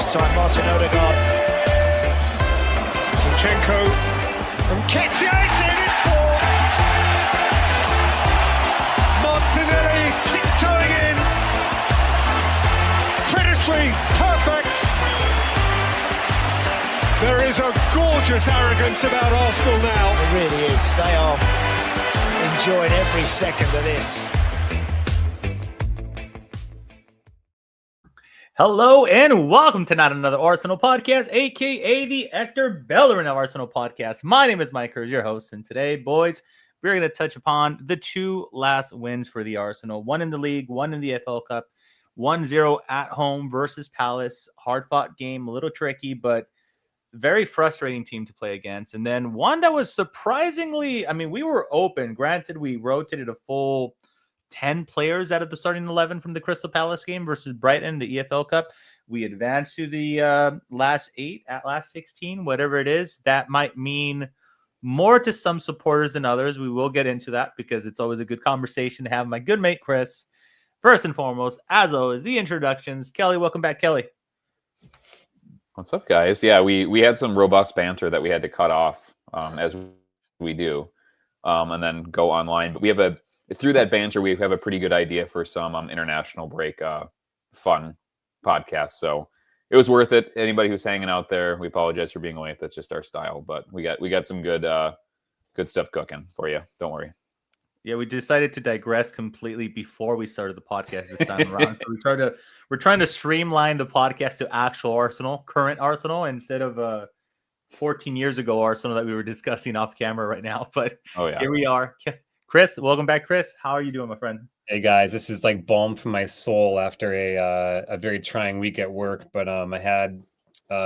this time, Martin Odegaard. Zinchenko from Ketty, it's four. Martinelli tiptoeing in. Predatory, perfect. There is a gorgeous arrogance about Arsenal now. It really is. They are enjoying every second of this. Hello and welcome to Not Another Arsenal Podcast, aka the Hector Bellerin of Arsenal Podcast. My name is Mike Hurd, your host, and today, boys, we're going to touch upon the two last wins for the Arsenal. One in the league, one in the EFL Cup. 1-0 at home versus Palace. Hard-fought game, a little tricky, but very frustrating team to play against. And then one that was surprisingly, we were open. Granted, we rotated a full 10 players out of the starting 11 from the Crystal Palace game versus Brighton, the EFL Cup. We advanced to the last 8 at last 16, whatever it is. That might mean more to some supporters than others. We will get into that because it's always a good conversation to have my good mate, Chris. First and foremost, as always, the introductions. Kelly, welcome back, Kelly. What's up, guys? Yeah, we had some robust banter that we had to cut off, as we do, and then go online. But we have through that banter, we have a pretty good idea for some international break fun podcast. So it was worth it. Anybody who's hanging out there, we apologize for being late. That's just our style. But we got some good stuff cooking for you. Don't worry. Yeah, we decided to digress completely before we started the podcast this time around. So we're trying to streamline the podcast to actual Arsenal, current Arsenal, instead of 14 years ago Arsenal that we were discussing off camera right now. But Here we are. Chris, welcome back, Chris. How are you doing, my friend? Hey guys, this is like balm for my soul after a very trying week at work. But I had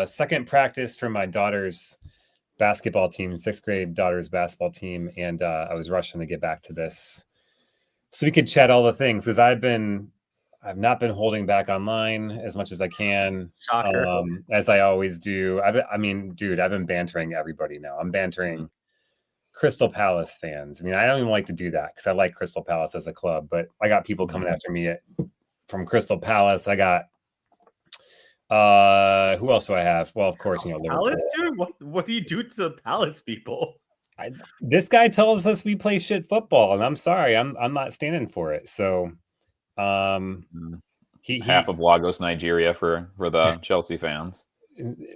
second practice for my daughter's basketball team, 6th grade daughter's basketball team, and I was rushing to get back to this so we could chat all the things because I've not been holding back online as much as I can. Shocker. As I always do. I've been bantering everybody now. I'm bantering Crystal Palace fans. I don't even like to do that because I like Crystal Palace as a club, but I got people coming after me from Crystal Palace. I got who else do I have? Well, of course, Liverpool. Palace, dude. What do you do to the Palace people? This guy tells us we play shit football, and I'm sorry, I'm not standing for it. So, half of Lagos, Nigeria, for the Chelsea fans.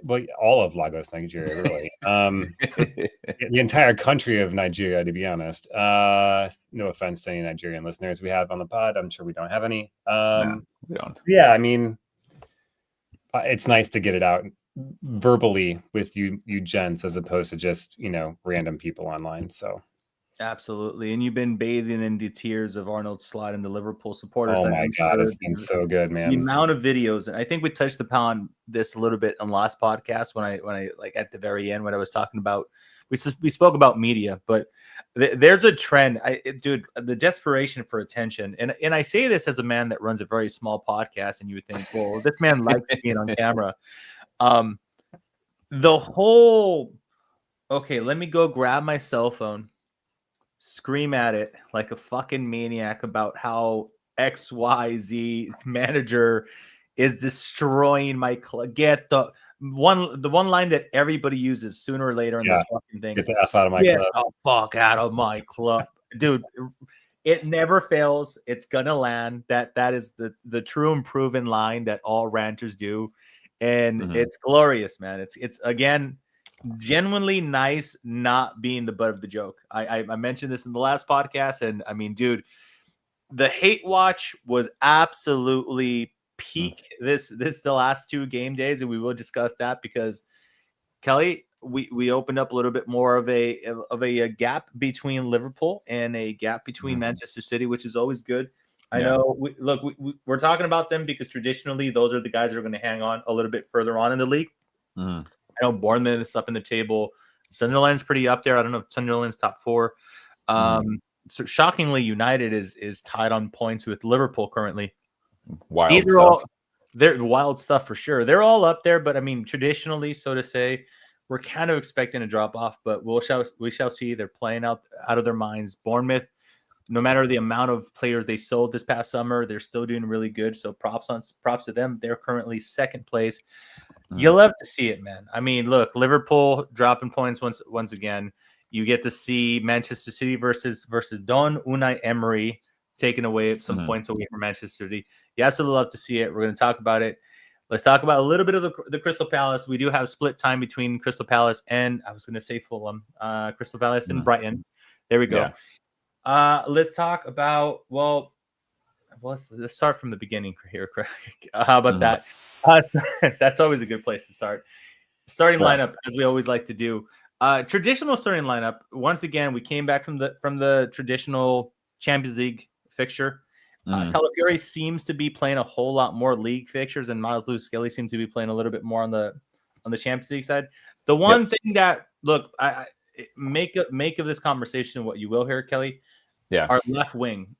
Well, all of Lagos, Nigeria, really. The entire country of Nigeria, to be honest. No offense to any Nigerian listeners we have on the pod. I'm sure we don't have any. No, we don't. Yeah, it's nice to get it out verbally with you gents as opposed to just, random people online. So absolutely. And you've been bathing in the tears of Arnold Slot and the Liverpool supporters. Oh my God, it's been so good, man. The amount of videos, and I think we touched upon this a little bit on last podcast when I like at the very end when I was talking about we spoke about media, but there's a trend, dude, the desperation for attention. And I say this as a man that runs a very small podcast, and you would think, well, this man likes being on camera. The whole, okay, let me go grab my cell phone, scream at it like a fucking maniac about how XYZ manager is destroying my club. Get the one line that everybody uses sooner or later in this fucking thing. Get the F out of my club. Get the fuck out of my club. Dude, it never fails. It's gonna land. That is the true and proven line that all ranters do. And it's glorious, man. It's again genuinely nice not being the butt of the joke. I mentioned this in the last podcast, and dude, the hate watch was absolutely peak the last 2 game days, and we will discuss that because Kelly, we opened up a little bit more of a gap between Liverpool and a gap between Manchester City, which is always good. I know we're talking about them because traditionally those are the guys that are going to hang on a little bit further on in the league. I know Bournemouth is up in the table. Sunderland's pretty up there. I don't know if Sunderland's top 4. So shockingly, United is tied on points with Liverpool currently. They're wild stuff for sure. They're all up there, but traditionally, so to say, we're kind of expecting a drop off. But we shall see. They're playing out of their minds. Bournemouth no matter the amount of players they sold this past summer, they're still doing really good. So props to them. They're currently second place. You love to see it, man. I mean, look, Liverpool dropping points once again. You get to see Manchester City versus Don Unai Emery taking away some points away from Manchester City. You absolutely love to see it. We're going to talk about it. Let's talk about a little bit of the Crystal Palace. We do have split time between Crystal Palace and, I was going to say Fulham, Crystal Palace and Brighton. There we go. Yeah. Let's talk about, let's start from the beginning here. How about that? That's always a good place to start. Starting lineup, as we always like to do. Traditional starting lineup. Once again, we came back from the traditional Champions League fixture. Calafiori seems to be playing a whole lot more league fixtures, and Miles Lewis-Skelly seems to be playing a little bit more on the Champions League side. The one thing that I make of this conversation what you will here, Kelly. Yeah, our left wing.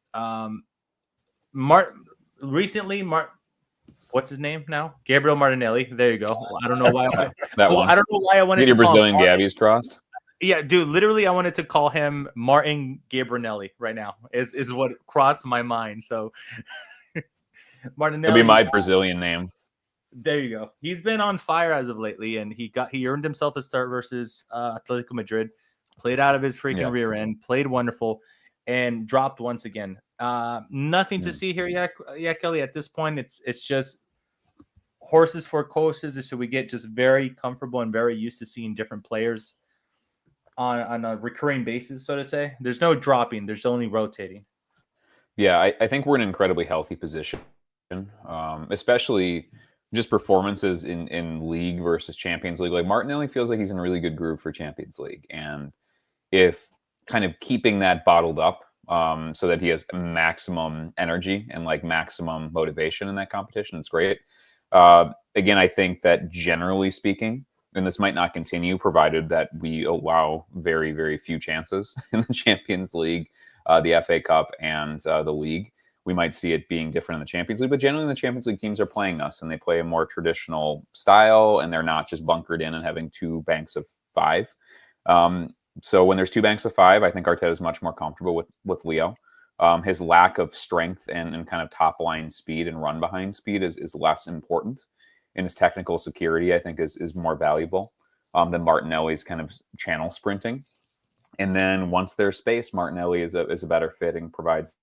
What's his name now? Gabriel Martinelli. There you go. I don't know why. I don't know why I wanted to your Brazilian Gabby's crossed. Yeah, dude. Literally, I wanted to call him Martin Gabrielli right now. Is what crossed my mind. So Martinelli. It'd be my Brazilian name. There you go. He's been on fire as of lately, and he earned himself a start versus Atletico Madrid. Played out of his freaking rear end. Played wonderful, and dropped once again. Nothing to see here yet, Kelly. At this point, it's just horses for courses. So we get just very comfortable and very used to seeing different players on a recurring basis, so to say. There's no dropping. There's only rotating. Yeah, I think we're in an incredibly healthy position, especially just performances in league versus Champions League. Like Martinelli feels like he's in a really good groove for Champions League, and if kind of keeping that bottled up so that he has maximum energy and like maximum motivation in that competition, it's great. Again, I think that generally speaking, and this might not continue provided that we allow very, very few chances in the Champions League, the FA Cup, and the league. We might see it being different in the Champions League, but generally the Champions League teams are playing us, and they play a more traditional style, and they're not just bunkered in and having two banks of five. So when there's two banks of five, I think Arteta is much more comfortable with Leo. His lack of strength and kind of top line speed and run behind speed is less important. And his technical security, I think, is more valuable than Martinelli's kind of channel sprinting. And then once there's space, Martinelli is a better fit and provides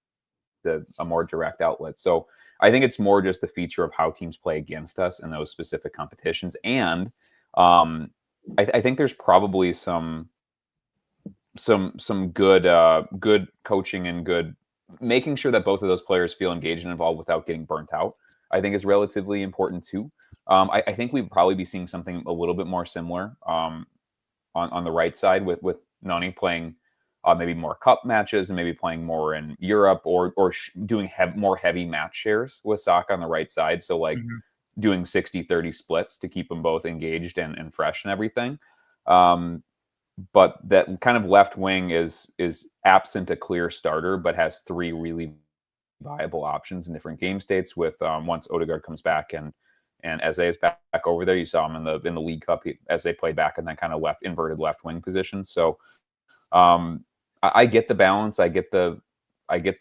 a more direct outlet. So I think it's more just the feature of how teams play against us in those specific competitions. And I think there's probably some good coaching and good making sure that both of those players feel engaged and involved without getting burnt out, I think is relatively important too. I think we'd probably be seeing something a little bit more similar on the right side with Nani playing maybe more cup matches and maybe playing more in Europe or doing more heavy match shares with Saka on the right side. So like doing 60-30 splits to keep them both engaged and fresh and everything. But that kind of left wing is absent a clear starter, but has three really viable options in different game states. With once Odegaard comes back and Eze is back over there, you saw him in the League Cup. Eze played back in that kind of inverted left wing position. So I get the balance, I get the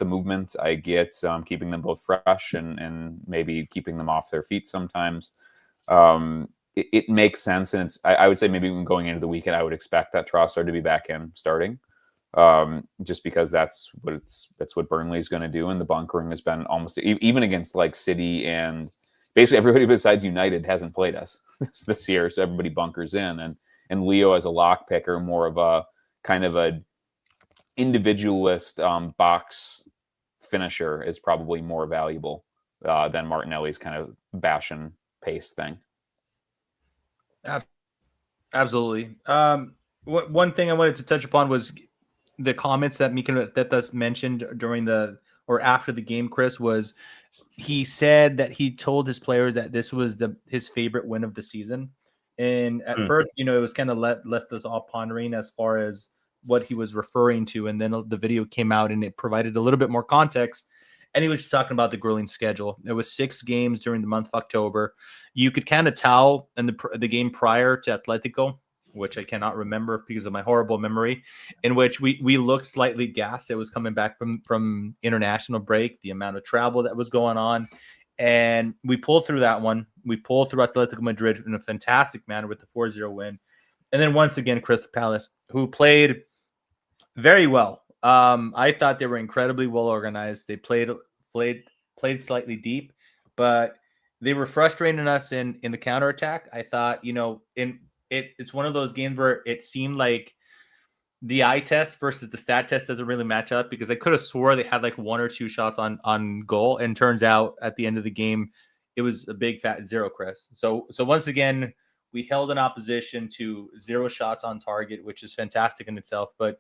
movement, I get keeping them both fresh and maybe keeping them off their feet sometimes. It makes sense, and I would say maybe even going into the weekend, I would expect that Trossard to be back in starting, just because that's what Burnley is going to do, and the bunkering has been almost even against like City and basically everybody besides United hasn't played us this year, so everybody bunkers in, and Leo as a lock picker, more of a kind of a individualist box finisher, is probably more valuable than Martinelli's kind of bash and pace thing. Absolutely. One thing I wanted to touch upon was the comments that Mikel Arteta mentioned during or after the game. Chris, was he said that he told his players that this was his favorite win of the season, and at first, it was kind of left us all pondering as far as what he was referring to, and then the video came out and it provided a little bit more context. And he was talking about the grueling schedule. There was 6 games during the month of October. You could kind of tell in the game prior to Atletico which I cannot remember because of my horrible memory, in which we looked slightly gassed. It was coming back from international break, the amount of travel that was going on. And we pulled through that one. We pulled through Atletico Madrid in a fantastic manner with the 4-0 win. And then once again, Crystal Palace, who played very well. I thought they were incredibly well organized. They played slightly deep, but they were frustrating us in the counterattack. I thought, it's one of those games where it seemed like the eye test versus the stat test doesn't really match up, because I could have swore they had like 1 or 2 shots on goal, and turns out at the end of the game it was a big fat 0, Chris. So once again, we held an opposition to 0 shots on target, which is fantastic in itself. But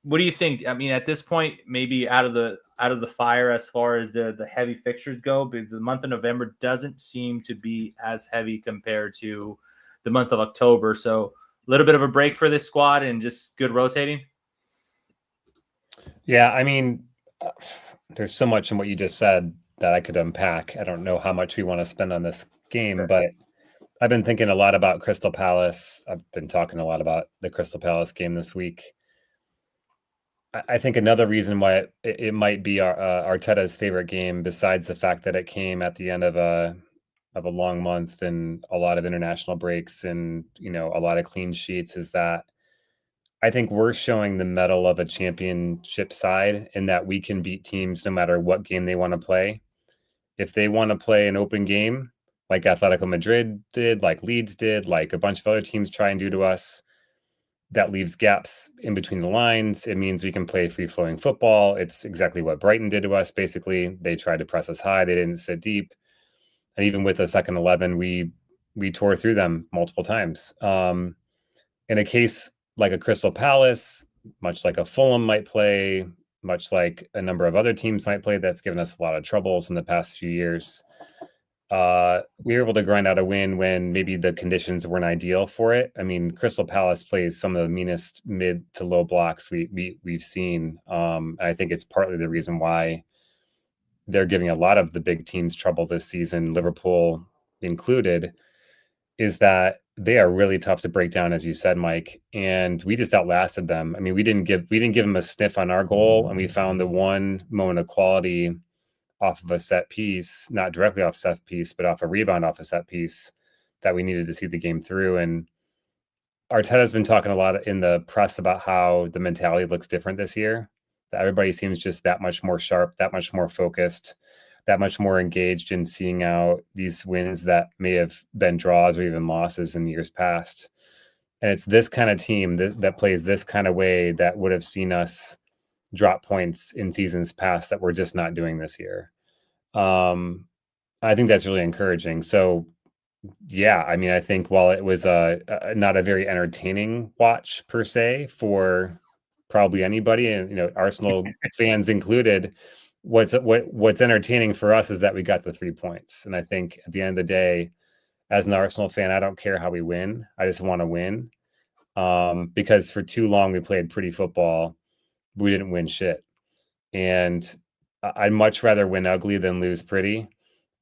what do you think? I mean, at this point, maybe out of the fire as far as the heavy fixtures go, because the month of November doesn't seem to be as heavy compared to the month of October. So a little bit of a break for this squad and just good rotating. Yeah, I mean, there's so much in what you just said that I could unpack. I don't know how much we want to spend on this game, but I've been thinking a lot about Crystal Palace. I've been talking a lot about the Crystal Palace game this week. I think another reason why it might be Arteta's favorite game, besides the fact that it came at the end of a long month and a lot of international breaks and, a lot of clean sheets, is that I think we're showing the mettle of a championship side in that we can beat teams no matter what game they want to play. If they want to play an open game like Atletico Madrid did, like Leeds did, like a bunch of other teams try and do to us, that leaves gaps in between the lines. It means we can play free-flowing football. It's exactly what Brighton did to us, basically. They tried to press us high. They didn't sit deep. And even with the second 11, we tore through them multiple times. In a case like a Crystal Palace, much like a Fulham might play, much like a number of other teams might play, that's given us a lot of troubles in the past few years. We were able to grind out a win when maybe the conditions weren't ideal for it. I mean, Crystal Palace plays some of the meanest mid to low blocks we've seen. I think it's partly the reason why they're giving a lot of the big teams trouble this season, Liverpool included, is that they are really tough to break down, as you said, Mike. And we just outlasted them. I mean, we didn't give them a sniff on our goal, and we found the one moment of quality off of a set piece, not directly off set piece, but off a rebound off a set piece, that we needed to see the game through. And Arteta's been talking a lot in the press about how the mentality looks different this year, that everybody seems just that much more sharp, that much more focused, that much more engaged in seeing out these wins that may have been draws or even losses in years past. And it's this kind of team that plays this kind of way that would have seen us drop points in seasons past that we're just not doing this year. I think that's really encouraging. So, yeah, I mean, I think while it was not a very entertaining watch per se for probably anybody, and Arsenal fans included, what's entertaining for us is that we got the 3 points. And I think at the end of the day, as an Arsenal fan, I don't care how we win. I just want to win, because for too long we played pretty football. We didn't win shit. And I'd much rather win ugly than lose pretty.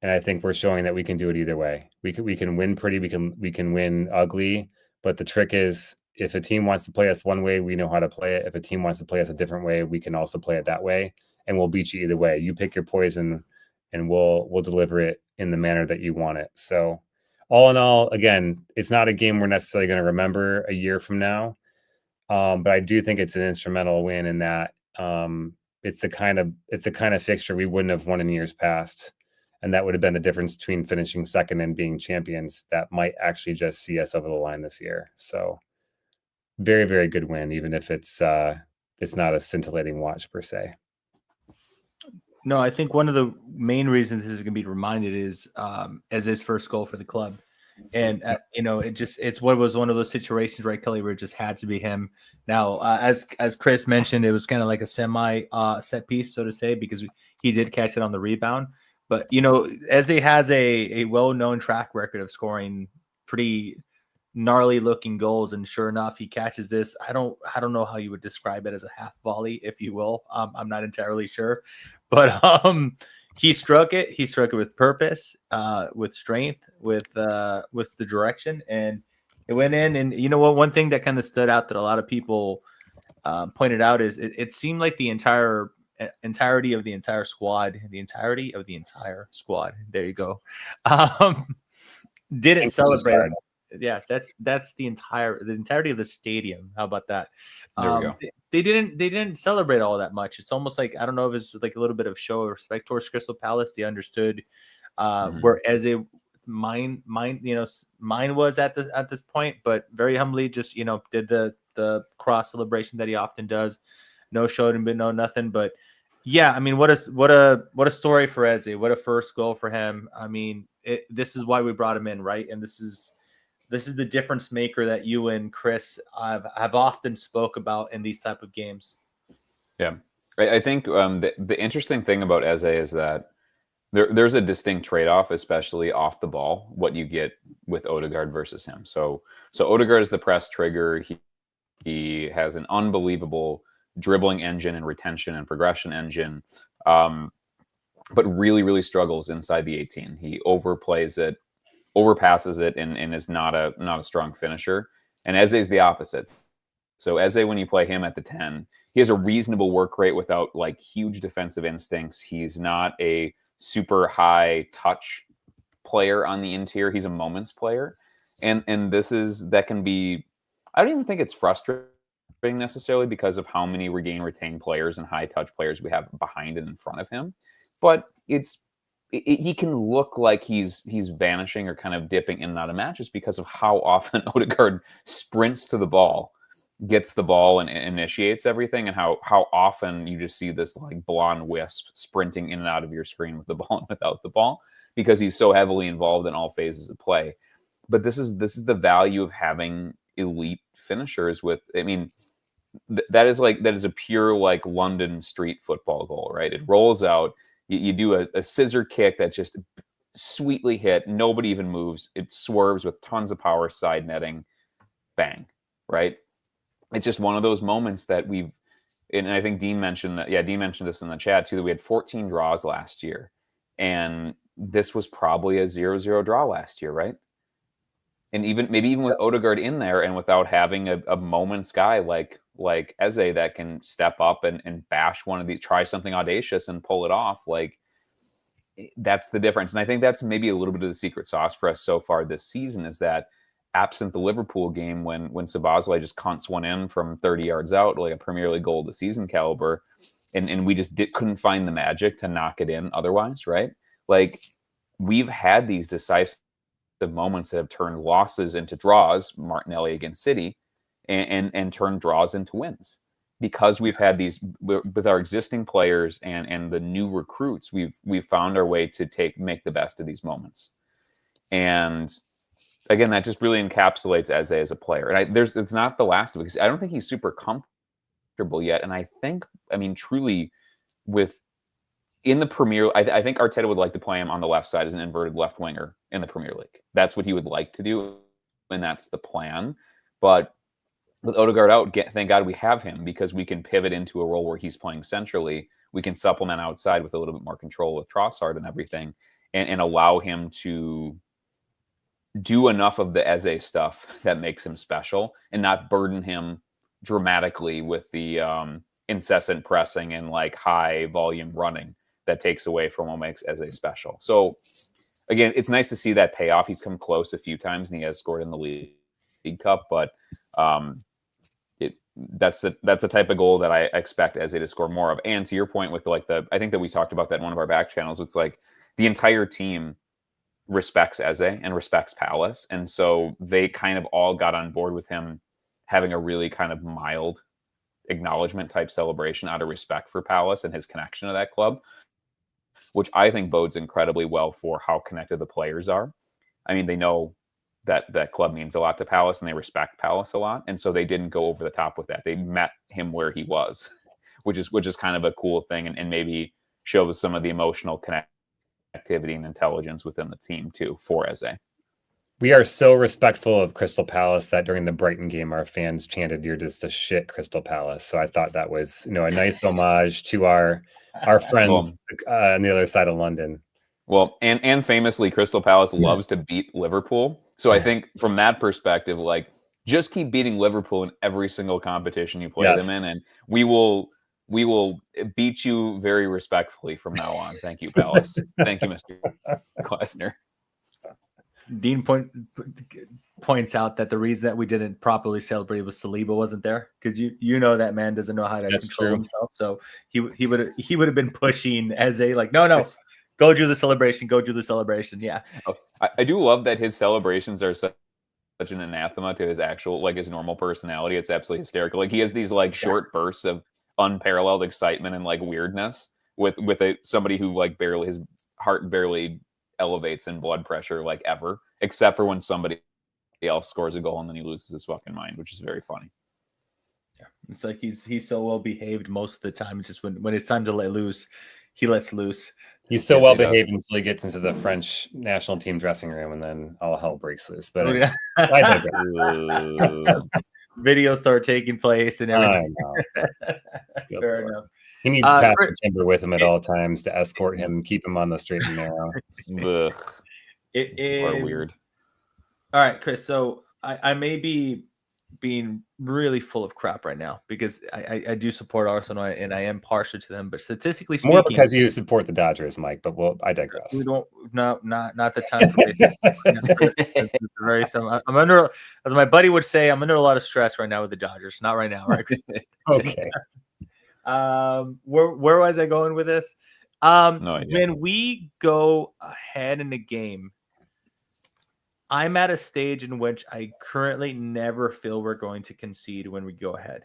And I think we're showing that we can do it either way. We can win pretty, we can win ugly. But the trick is, if a team wants to play us one way, we know how to play it. If a team wants to play us a different way, we can also play it that way. And we'll beat you either way. You pick your poison, and we'll deliver it in the manner that you want it. So all in all, again, it's not a game we're necessarily going to remember a year from now. But I do think it's an instrumental win in that it's the kind of fixture we wouldn't have won in years past, and that would have been the difference between finishing second and being champions. That might actually just see us over the line this year. So very, very good win, even if it's not a scintillating watch per se. No, I think one of the main reasons this is going to be reminded is as his first goal for the club. And, it's what was one of those situations, right, Kelly, where it just had to be him. Now, as Chris mentioned, it was kind of like a semi set piece, so to say, because he did catch it on the rebound. But, Eze has a well-known track record of scoring pretty gnarly looking goals. And sure enough, he catches this. I don't know how you would describe it, as a half volley, if you will. I'm not entirely sure. But he struck it. He struck it with purpose, with strength, with the direction, and It went in, and you know what? One thing that kind of stood out that a lot of people pointed out is it seemed like the entirety of the entire squad, There you go. Didn't celebrate. Yeah, that's the entirety of the stadium. How about that? There we go. They didn't celebrate all that much. It's almost like, I don't know if it's like a little bit of show of respect towards Crystal Palace. They understood where as a mine was at this point, but very humbly just did the cross celebration that he often does. No showed him, but no nothing. But yeah, I mean, what a story for Eze. What a first goal for him. I mean, this is why we brought him in, right? And this is the difference maker that you and Chris have often spoke about in these type of games. Yeah, I think the interesting thing about Eze is that there's a distinct trade-off, especially off the ball, what you get with Odegaard versus him. So Odegaard is the press trigger. He has an unbelievable dribbling engine and retention and progression engine, but really, really struggles inside the 18. He overplays it, overpasses it, and is not a strong finisher. And Eze is the opposite. So Eze, when you play him at the 10, he has a reasonable work rate without like huge defensive instincts. He's not a super high touch player on the interior. He's a moments player. And that can be, I don't even think it's frustrating necessarily because of how many retain players and high touch players we have behind and in front of him. But he can look like he's vanishing or kind of dipping in and out of matches because of how often Odegaard sprints to the ball, gets the ball and initiates everything, and how often you just see this like blonde wisp sprinting in and out of your screen with the ball and without the ball, because he's so heavily involved in all phases of play. But this is the value of having elite finishers with, I mean, that is a pure like London street football goal, right? It rolls out, you do a scissor kick that's just sweetly hit, nobody even moves, it swerves with tons of power, side netting, bang, right? It's just one of those moments that and I think Dean mentioned that. Yeah, Dean mentioned this in the chat too, that we had 14 draws last year, and this was probably a 0-0 draw last year, right? And maybe even with Odegaard in there, and without having a moments guy like Eze that can step up and bash one of these, try something audacious and pull it off, like that's the difference. And I think that's maybe a little bit of the secret sauce for us so far this season, is that absent the Liverpool game when Szoboszlai just cunts one in from 30 yards out, like a Premier League goal of the season caliber, and we just couldn't find the magic to knock it in otherwise, right? Like, we've had these decisive moments that have turned losses into draws, Martinelli against City, and turned draws into wins, because we've had these with our existing players and the new recruits. We've found our way to make the best of these moments. And again, that just really encapsulates Eze as a player. And it's not the last of it, because I don't think he's super comfortable yet. And I think, I mean, truly, in the Premier, I think Arteta would like to play him on the left side as an inverted left winger in the Premier League. That's what he would like to do, and that's the plan. But with Odegaard out, thank God we have him, because we can pivot into a role where he's playing centrally. We can supplement outside with a little bit more control with Trossard and everything, and allow him to do enough of the Eze stuff that makes him special, and not burden him dramatically with the incessant pressing and like high volume running that takes away from what makes Eze special. So again, it's nice to see that payoff. He's come close a few times, and he has scored in the League Cup, but that's the type of goal that I expect Eze to score more of. And to your point with I think that we talked about that in one of our back channels. It's like the entire team respects Eze and respects Palace, and so they kind of all got on board with him having a really kind of mild acknowledgement type celebration out of respect for Palace and his connection to that club, which I think bodes incredibly well for how connected the players are. I mean, they know that club means a lot to Palace, and they respect Palace a lot, and so they didn't go over the top with that. They met him where he was, which is kind of a cool thing, and maybe shows some of the emotional connectivity and intelligence within the team too for Eze. We are so respectful of Crystal Palace that during the Brighton game, our fans chanted, "You're just a shit, Crystal Palace." So I thought that was, a nice homage to our friends on the other side of London. Well, and famously, Crystal Palace loves to beat Liverpool. So I think from that perspective, like, just keep beating Liverpool in every single competition you play them in, and we will beat you very respectfully from now on. Thank you, Palace. Thank you, Mr. Glasner. Dean points out that the reason that we didn't properly celebrate was Saliba wasn't there, because you know that man doesn't know how to control himself. So he would have been pushing as a like, no, go do the celebration, go do the celebration. Yeah. Oh, I do love that his celebrations are such an anathema to his actual, like, his normal personality. It's absolutely hysterical. Like, he has these like short bursts of unparalleled excitement and like weirdness with somebody who like his heart barely elevates in blood pressure like ever, except for when somebody else scores a goal and then he loses his fucking mind, which is very funny. Yeah, it's like he's so well behaved most of the time. It's just when it's time to let loose, he lets loose. He's so well behaved until he gets into the French national team dressing room, and then all hell breaks loose. But I digress. Videos start taking place and everything. Fair enough. He needs Pastor Timber with him at all times to escort him and keep him on the straight and narrow. Or weird. All right, Chris. So I may be being really full of crap right now because I do support Arsenal and I am partial to them, but statistically speaking, more because you support the Dodgers, Mike. But I digress. We don't. No, not the time for this. Very some. I'm under, as my buddy would say, I'm under a lot of stress right now with the Dodgers. Not right now, right? Okay. Where was I going with this? No idea. When we go ahead in the game, I'm at a stage in which I currently never feel we're going to concede when we go ahead.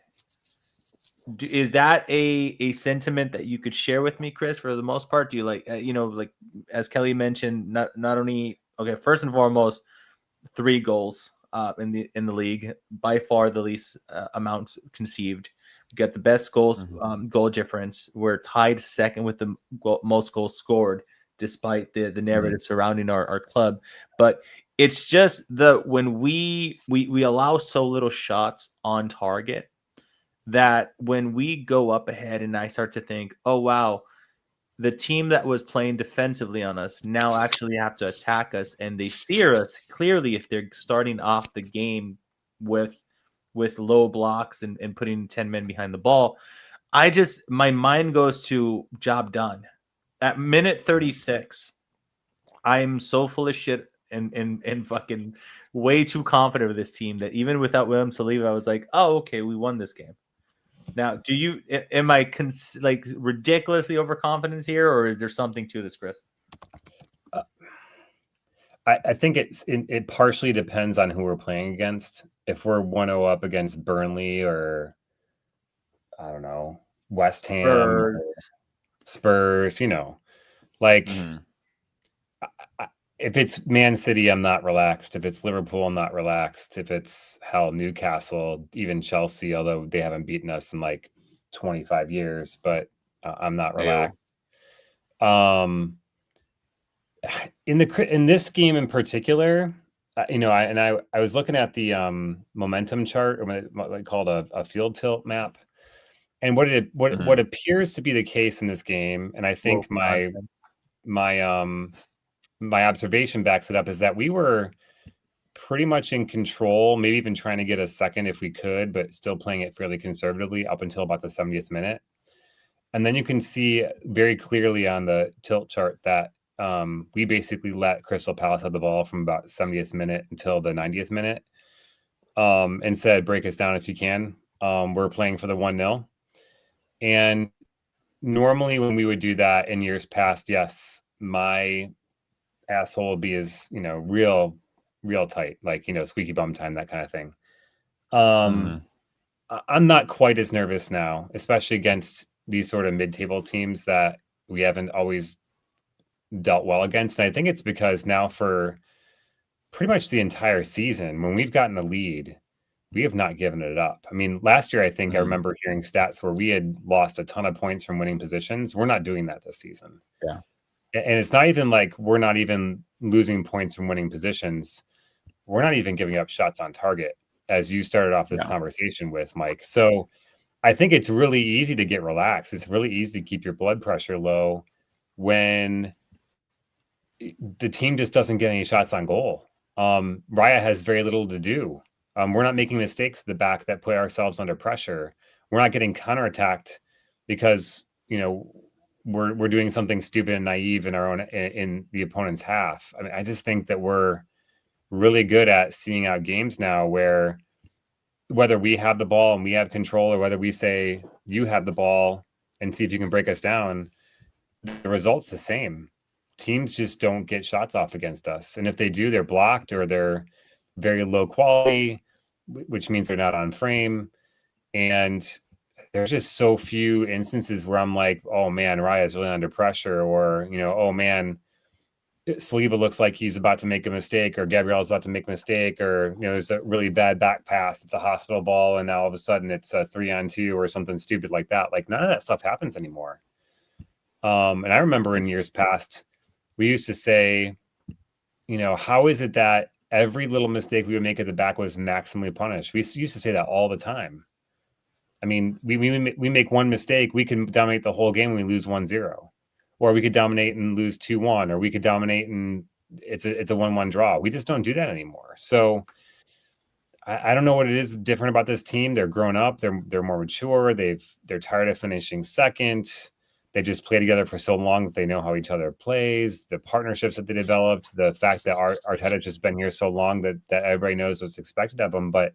Is that a sentiment that you could share with me, Chris? For the most part, do you like like as Kelly mentioned, not only first and foremost, 3 goals in the league, by far the least amount conceived. We got the best goals goal difference. We're tied second with the most goals scored, despite the narrative surrounding our club. But it's just when we allow so little shots on target that when we go up ahead and I start to think, oh wow, the team that was playing defensively on us now actually have to attack us, and they fear us clearly if they're starting off the game with low blocks and putting 10 men behind the ball. My mind goes to job done. At minute 36, I'm so full of shit and fucking way too confident with this team that even without William Saliba, I was like, oh, okay, we won this game. Now, am I ridiculously overconfident here, or is there something to this, Chris? I think it partially depends on who we're playing against. If we're 1-0 up against Burnley or I don't know, West Ham, Spurs, if it's Man City, I'm not relaxed. If it's Liverpool, I'm not relaxed. If it's Newcastle, even Chelsea, although they haven't beaten us in like 25 years, but I'm not relaxed. In this game in particular, I was looking at the momentum chart, or what I called a field tilt map, and what appears to be the case in this game, and I think my observation backs it up, is that we were pretty much in control, maybe even trying to get a second if we could, but still playing it fairly conservatively up until about the 70th minute. And then you can see very clearly on the tilt chart that we basically let Crystal Palace have the ball from about 70th minute until the 90th minute and said, break us down if you can. We're playing for the 1-0. And normally when we would do that in years past, yes, my asshole will be as real tight, like squeaky bum time, that kind of thing. I'm not quite as nervous now, especially against these sort of mid-table teams that we haven't always dealt well against. And I think it's because now for pretty much the entire season, when we've gotten a lead, we have not given it up. I mean, last year, I think I remember hearing stats where we had lost a ton of points from winning positions. We're not doing that this season. Yeah. And it's not even like we're not even losing points from winning positions. We're not even giving up shots on target, as you started off this conversation with, Mike. So I think it's really easy to get relaxed. It's really easy to keep your blood pressure low when the team just doesn't get any shots on goal. Raya has very little to do. We're not making mistakes at the back that put ourselves under pressure. We're not getting counterattacked because, we're doing something stupid and naive in the opponent's half. I mean, I just think that we're really good at seeing out games now where whether we have the ball and we have control or whether we say you have the ball and see if you can break us down, the result's the same. Teams just don't get shots off against us. And if they do, they're blocked or they're very low quality, which means they're not on frame. And there's just so few instances where I'm like, oh man, Raya's really under pressure, or, oh man, Saliba looks like he's about to make a mistake, or Gabriel's about to make a mistake, or, there's a really bad back pass. It's a hospital ball. And now all of a sudden it's a 3-on-2 or something stupid like that. Like none of that stuff happens anymore. And I remember in years past, we used to say, how is it that every little mistake we would make at the back was maximally punished? We used to say that all the time. I mean, we make one mistake, we can dominate the whole game and we lose 1-0. Or we could dominate and lose 2-1, or we could dominate and it's a 1-1 draw. We just don't do that anymore. So I don't know what it is different about this team. They're grown up, they're more mature, they're tired of finishing second. They just play together for so long that they know how each other plays, the partnerships that they developed, the fact that Arteta's just been here so long that everybody knows what's expected of them. But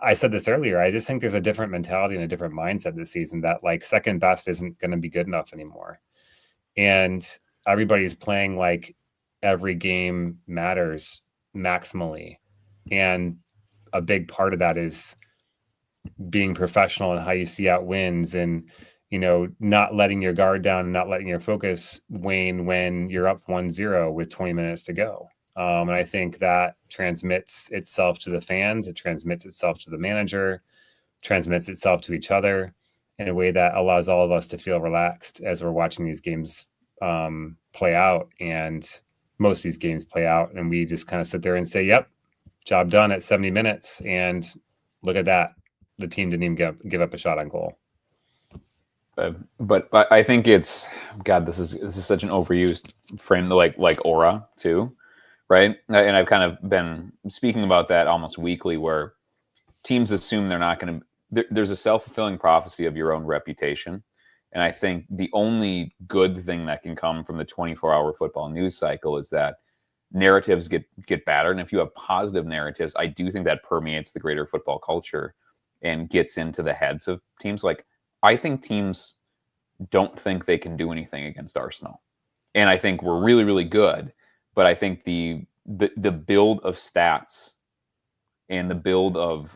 I said this earlier, I just think there's a different mentality and a different mindset this season that like second best isn't going to be good enough anymore. And everybody's playing like every game matters maximally. And a big part of that is being professional and how you see out wins and, not letting your guard down and not letting your focus wane when you're up 1-0 with 20 minutes to go. And I think that transmits itself to the fans. It transmits itself to the manager, transmits itself to each other in a way that allows all of us to feel relaxed as we're watching these games play out. And most of these games play out and we just kind of sit there and say, yep, job done at 70 minutes. And look at that. The team didn't even give up a shot on goal. But I think it's this is such an overused frame, like aura too, right? And I've kind of been speaking about that almost weekly, where teams assume they're not going to. There's a self-fulfilling prophecy of your own reputation, and I think the only good thing that can come from the 24-hour football news cycle is that narratives get battered, and if you have positive narratives, I do think that permeates the greater football culture and gets into the heads of teams. Like, I think teams don't think they can do anything against Arsenal. And I think we're really, really good. But I think the build of stats and the build of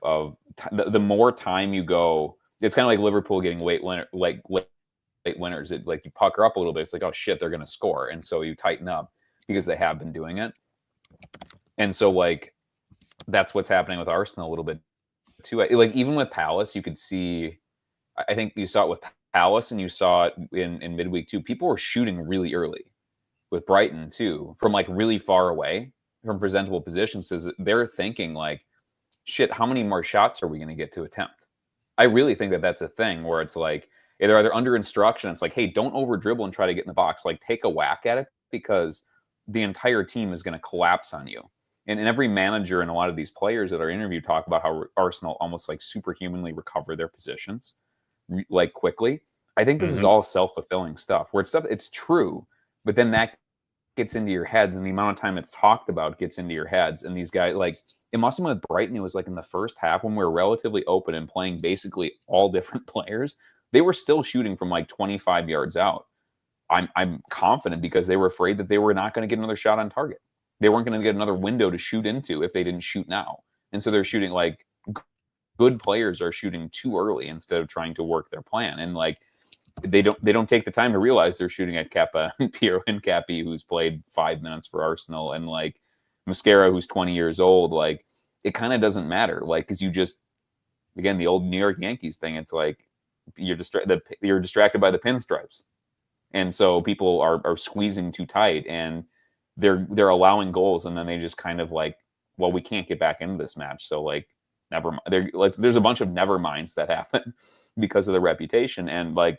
the more time you go, it's kind of like Liverpool getting late winners. It, like, you pucker up a little bit. It's like, oh shit, they're going to score. And so you tighten up because they have been doing it. And so, like, that's what's happening with Arsenal a little bit too. Like, even with Palace, you could see, I think you saw it with Palace and you saw it in midweek too. People were shooting really early with Brighton too, from like really far away from presentable positions. So they're thinking like, shit, how many more shots are we going to get to attempt? I really think that that's a thing where it's like, they're either under instruction. It's like, hey, don't over dribble and try to get in the box. Like, take a whack at it, because the entire team is going to collapse on you. And every manager and a lot of these players that are interviewed talk about how Arsenal almost like superhumanly recover their positions like quickly. I think this is all self-fulfilling stuff where it's true, but then that gets into your heads, and the amount of time it's talked about gets into your heads. And these guys, like, it must have been with Brighton, it was like in the first half when we were relatively open and playing basically all different players, they were still shooting from like 25 yards out. I'm confident because they were afraid that they were not going to get another shot on target. They weren't going to get another window to shoot into if they didn't shoot now. And so they're shooting, like, good players are shooting too early instead of trying to work their plan. And like, they don't take the time to realize they're shooting at Piero Hincapié, who's played 5 minutes for Arsenal, and like Mosquera, who's 20 years old. Like, it kind of doesn't matter. Like, because you just, again, the old New York Yankees thing, it's like you're distracted by the pinstripes. And so people are squeezing too tight, and they're allowing goals, and then they just kind of like, well, we can't get back into this match, so like, never mind. There's a bunch of never minds that happen because of the reputation. And like,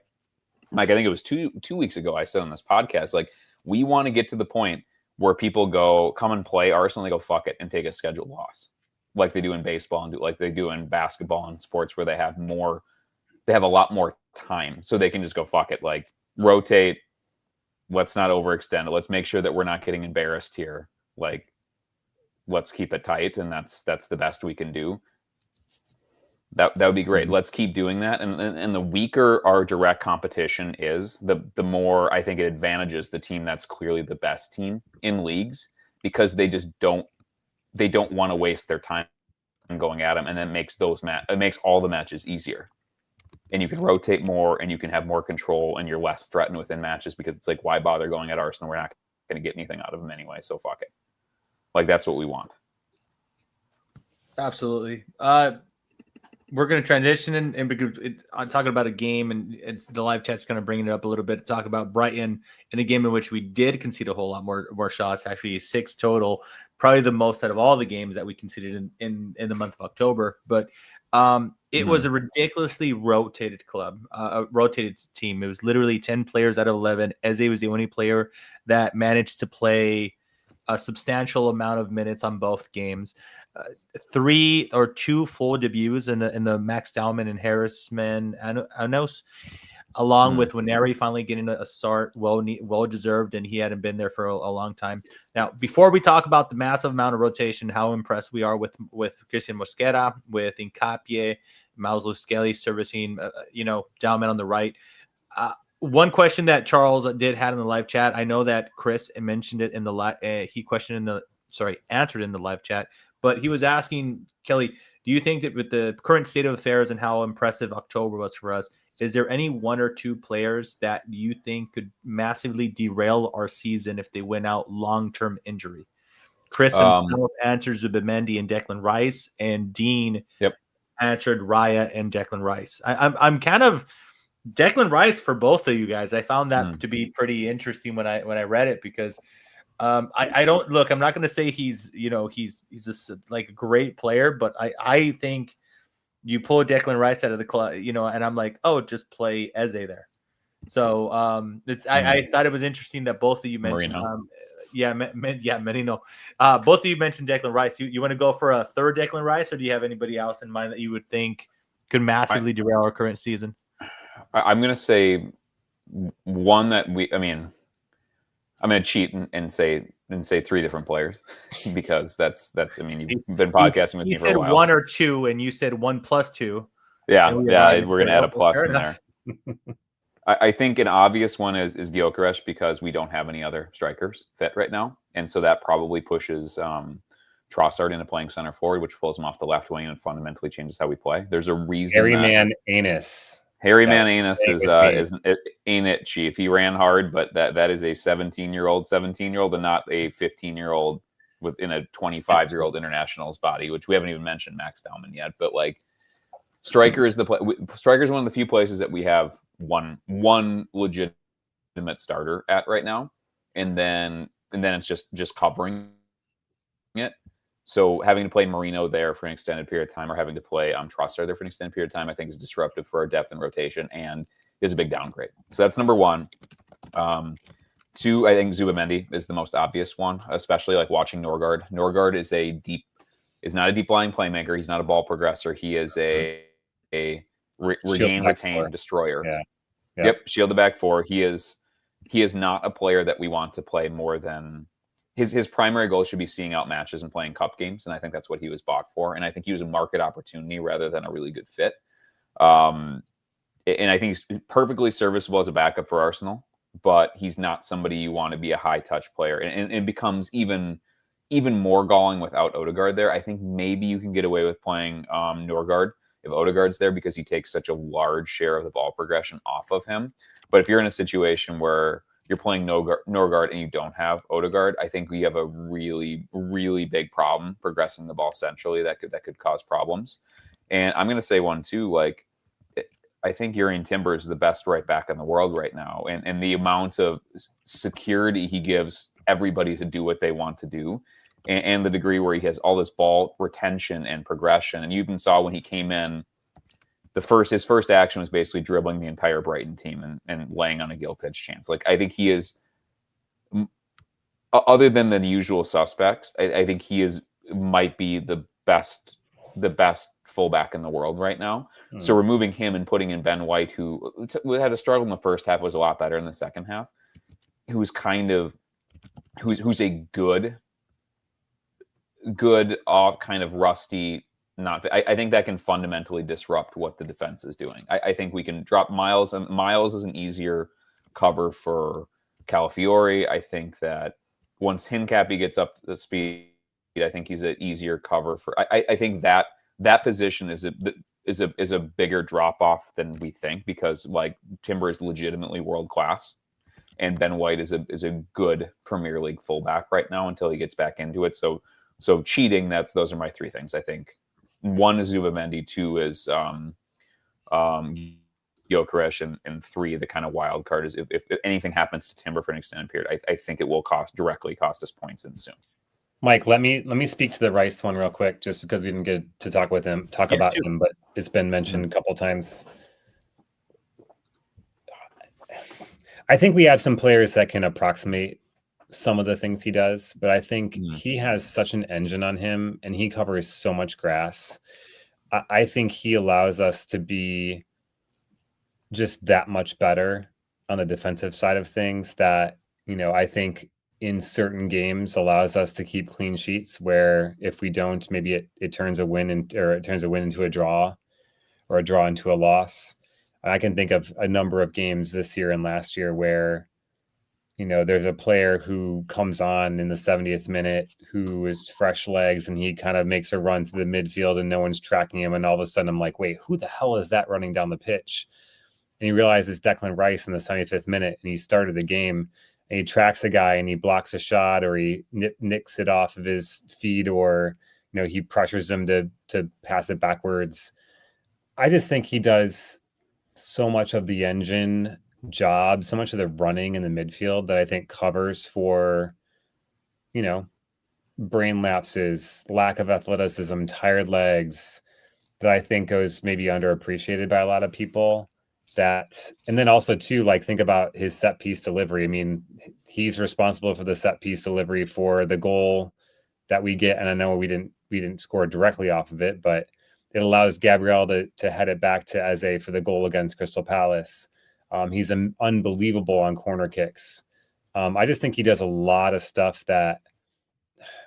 Mike, I think it was two weeks ago I said on this podcast, like, we want to get to the point where people come and play Arsenal, they go, fuck it, and take a scheduled loss, like they do in baseball and like they do in basketball and sports where they have a lot more time, so they can just go, fuck it, like rotate. Let's not overextend it. Let's make sure that we're not getting embarrassed here. Like, let's keep it tight, and that's the best we can do. That would be great. Let's keep doing that. And the weaker our direct competition is, the more I think it advantages the team that's clearly the best team in leagues, because they just don't want to waste their time going at them, and then it makes all the matches easier. And you can rotate more, and you can have more control, and you're less threatened within matches, because it's like, why bother going at Arsenal? We're not going to get anything out of them anyway, so fuck it. Like, that's what we want. Absolutely. We're going to transition and because I'm talking about a game, and the live chat's kind of bringing it up a little bit to talk about Brighton in a game in which we did concede a whole lot more shots, actually 6 total, probably the most out of all the games that we conceded in the month of October. But it was a ridiculously rotated club, a rotated team. It was literally 10 players out of 11. Eze was the only player that managed to play a substantial amount of minutes on both games. 3 or 2 full debuts in the Max Dowman and Harrisman Anos, along with Waneri finally getting a start, well deserved, and he hadn't been there for a long time. Now, before we talk about the massive amount of rotation, how impressed we are with Christian Mosquera, with Incapie, Mauslo Skelly servicing, Dowman on the right. One question that Charles did have in the live chat, I know that Chris mentioned it in the answered in the live chat, but he was asking, Kelly, do you think that with the current state of affairs and how impressive October was for us, is there any 1 or 2 players that you think could massively derail our season if they went out long-term injury? Chris himself answered Zubimendi and Declan Rice, and Dean answered Raya and Declan Rice. I'm kind of Declan Rice for both of you guys. I found that to be pretty interesting when I read it, because I don't look. I'm not going to say he's just like a great player, but I think you pull Declan Rice out of the club, and I'm like, oh, just play Eze there. So I thought it was interesting that both of you mentioned, Merino. Both of you mentioned Declan Rice. You want to go for a third Declan Rice, or do you have anybody else in mind that you would think could massively derail our current season? I'm going to say one that I'm going to cheat and say 3 different players, because that's. I mean, you've been podcasting with me for a while. You said 1 or 2, and you said 1 plus 2. Yeah, we're going to add a plus in there. I think an obvious one is Gyökeres, because we don't have any other strikers fit right now, and so that probably pushes Trossard into playing center forward, which pulls him off the left wing and fundamentally changes how we play. There's a reason. Harry Mananus ain't it, Chief. He ran hard, but that is a 17-year-old, and not a 15-year-old within a 25-year-old international's body, which we haven't even mentioned Max Dowman yet. But like, striker is one of the few places that we have one legitimate starter at right now, and then it's just covering it. So having to play Merino there for an extended period of time, or having to play Trossard there for an extended period of time, I think is disruptive for our depth and rotation, and is a big downgrade. So that's number 1. 2, I think Zubimendi is the most obvious one, especially like watching Norgard. Norgard is not a deep lying playmaker. He's not a ball progressor. He is a regain, retain, destroyer. Yeah. Yep, shield the back 4. He is not a player that we want to play more than. His primary goal should be seeing out matches and playing cup games, and I think that's what he was bought for. And I think he was a market opportunity rather than a really good fit. And I think he's perfectly serviceable as a backup for Arsenal, but he's not somebody you want to be a high-touch player. And it becomes even more galling without Odegaard there. I think maybe you can get away with playing Norgard if Odegaard's there, because he takes such a large share of the ball progression off of him. But if you're in a situation where you're playing Norgard and you don't have Odegaard, I think we have a really, really big problem progressing the ball centrally that could cause problems. And I'm going to say one too, like, I think Urian Timber is the best right back in the world right now. And the amount of security he gives everybody to do what they want to do, and the degree where he has all this ball retention and progression. And you even saw when he came in, his first action was basically dribbling the entire Brighton team and laying on a gilt edge chance. Like, I think he is other than the usual suspects, I think he might be the best fullback in the world right now. So removing him and putting in Ben White, who had a struggle in the first half, was a lot better in the second half. Who's a good kind of rusty. I think that can fundamentally disrupt what the defense is doing. I think we can drop Miles, and Miles is an easier cover for Calafiori. I think that once Hincapie gets up to speed, I think he's an easier cover for. I think that position is a bigger drop off than we think, because like Timber is legitimately world class, and Ben White is a good Premier League fullback right now until he gets back into it. So cheating. Those are my three things. I think one is Zubimendi, two is Gyökeres, and three, the kind of wild card is if anything happens to Timber for an extended period, I think it will directly cost us points in soon. Mike, let me speak to the Rice one real quick, just because we didn't get to talk about him, but it's been mentioned a couple times. I think we have some players that can approximate some of the things he does, but I think he has such an engine on him, and he covers so much grass. I think he allows us to be just that much better on the defensive side of things, that, I think in certain games allows us to keep clean sheets, where if we don't, maybe it turns a win into a draw, or a draw into a loss. And I can think of a number of games this year and last year where, there's a player who comes on in the 70th minute who is fresh legs, and he kind of makes a run to the midfield and no one's tracking him. And all of a sudden I'm like, wait, who the hell is that running down the pitch? And he realizes Declan Rice in the 75th minute, and he started the game, and he tracks a guy and he blocks a shot, or he nicks it off of his feet, or, he pressures him to pass it backwards. I just think he does so much of the engine job, so much of the running in the midfield, that I think covers for, brain lapses, lack of athleticism, tired legs, that I think goes maybe underappreciated by a lot of people. And then also too, like, think about his set piece delivery. I mean, he's responsible for the set piece delivery for the goal that we get. And I know we didn't score directly off of it, but it allows Gabriel to head it back to Eze for the goal against Crystal Palace. He's unbelievable on corner kicks. I just think he does a lot of stuff that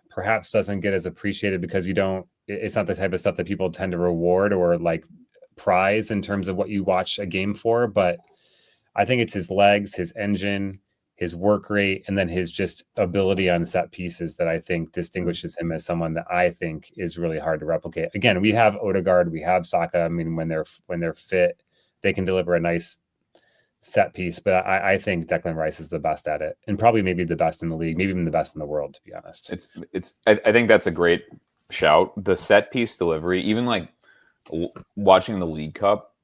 perhaps doesn't get as appreciated, because it's not the type of stuff that people tend to reward or like prize in terms of what you watch a game for. But I think it's his legs, his engine, his work rate, and then his just ability on set pieces that I think distinguishes him as someone that I think is really hard to replicate. Again, we have Odegaard, we have Saka. I mean, when they're fit, they can deliver a nice set piece, but I think Declan Rice is the best at it, and probably maybe the best in the league, maybe even the best in the world, to be honest. I think that's a great shout. The set piece delivery, even like watching the League Cup,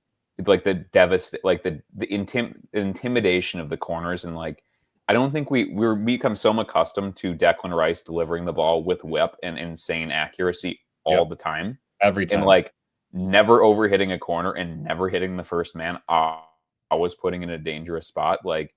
like the intimidation of the corners, and like, I don't think we're become so accustomed to Declan Rice delivering the ball with whip and insane accuracy all the time, every time, and like never overhitting a corner and never hitting the first man. Was putting in a dangerous spot, like,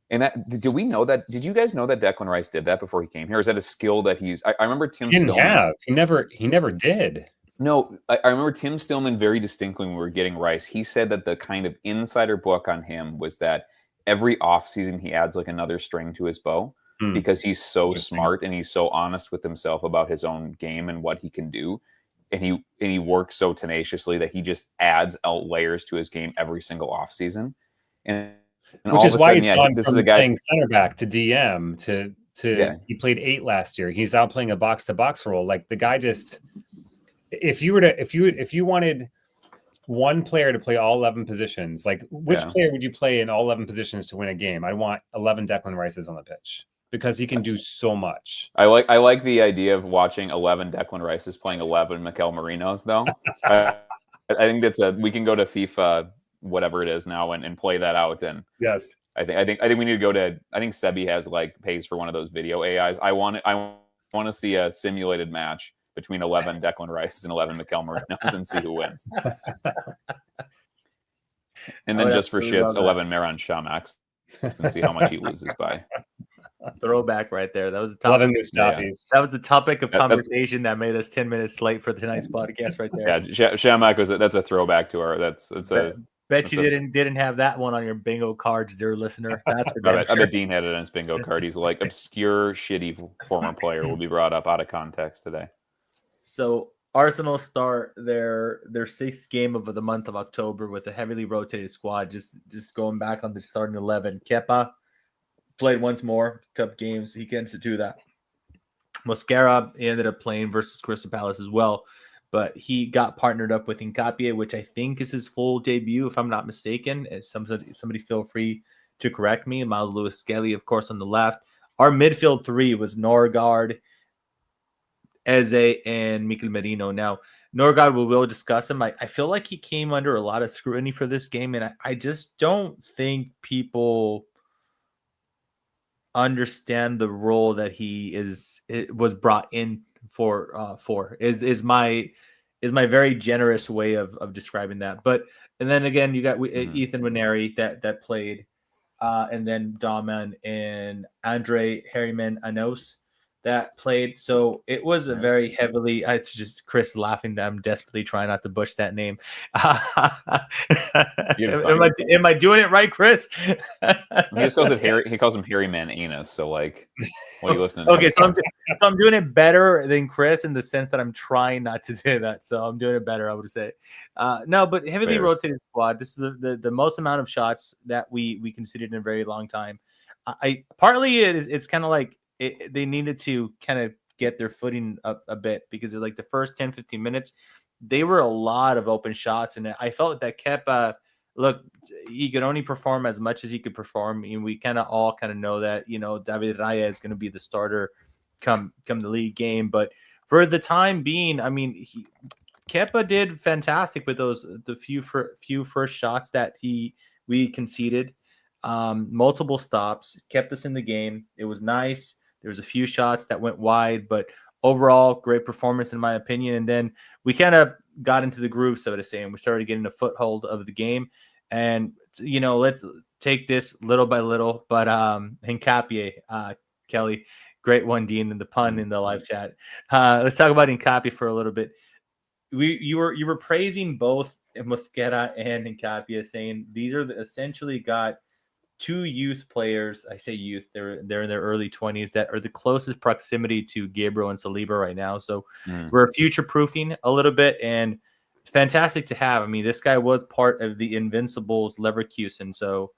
and that. Did we know that? Did you guys know that Declan Rice did that before he came here? Is that a skill that he's? I remember Tim Stillman. He never did. No, I remember Tim Stillman very distinctly when we were getting Rice. He said that the kind of insider book on him was that every offseason he adds like another string to his bow, because he's so smart and he's so honest with himself about his own game and what he can do. And he works so tenaciously that he just adds out layers to his game every single offseason. And which is why he's gone from playing center back to DM to he played 8 last year. He's out playing a box to box role. Like, the guy just, if you wanted one player to play all 11 positions, like, which player would you play in all 11 positions to win a game? I want 11 Declan Rices on the pitch, because he can do so much. I like the idea of watching 11 Declan Rices playing 11 Mikel Marinos, though. I think we can go to FIFA, whatever it is now, and play that out. And yes, I think we need to go to. I think Sebi pays for one of those video AIs. I want to see a simulated match between 11 Declan Rices and 11 Mikel Marinos and see who wins. And then just for shits, 11 Maran Shamaks, and see how much he loses by. Throwback right there. That was the Loving topic. Mustafis. That was the topic of That's- conversation that made us 10 minutes late for tonight's podcast right there. Yeah, Shamak that's a throwback to our. That's a. Bet you didn't have that one on your bingo cards, dear listener. That's for I damn bet, sure. I bet Dean had it on his bingo card. He's like, obscure, shitty former player will be brought up out of context today. So Arsenal start their sixth game of the month of October with a heavily rotated squad. Just going back on the starting 11. Kepa played once more cup games. He gets to do that. Mosquera ended up playing versus Crystal Palace as well, but he got partnered up with Hincapié, which I think is his full debut, if I'm not mistaken. Somebody feel free to correct me. Miles Lewis-Skelly, of course, on the left. Our midfield three was Norgard, Eze, and Mikel Merino. Now, Norgard, we will discuss him. I feel like he came under a lot of scrutiny for this game, and I just don't think people understand the role that was brought in for is my very generous way of describing that. But and then again, you got Ethan Waneri that played, and then Daman and Andre Harriman Anos that played. So it was a very heavily. It's just Chris laughing that I'm desperately trying not to butcher that name. Am I doing it right, Chris? He just calls it Harry. He calls him Harry Man Anus. So like, what are you listening to? Okay, so I'm doing it better than Chris in the sense that I'm trying not to say that. So I'm doing it better, I would say. No, but heavily rotated squad. This is the most amount of shots that we considered in a very long time. Partly it's kind of like they needed to kind of get their footing up a bit because like the first 10, 15 minutes, they were a lot of open shots. And I felt that Kepa, look, he could only perform as much as he could perform. And we all know that, David Raya is going to be the starter come the league game. But for the time being, I mean, Kepa did fantastic with the few first shots that we conceded. Multiple stops, kept us in the game. It was nice. There was a few shots that went wide, but overall, great performance in my opinion. And then we kind of got into the groove, so to say, and we started getting a foothold of the game. And let's take this little by little. But Hincapié, Kelly, great one, Dean, and the pun in the live chat. Let's talk about Hincapié for a little bit. You were praising both Mosquera and Hincapié, saying these are essentially got two youth players. I say youth, they're in their early 20s that are the closest proximity to Gabriel and Saliba right now. So we're future proofing a little bit, and fantastic to have. I mean, this guy was part of the Invincibles Leverkusen, so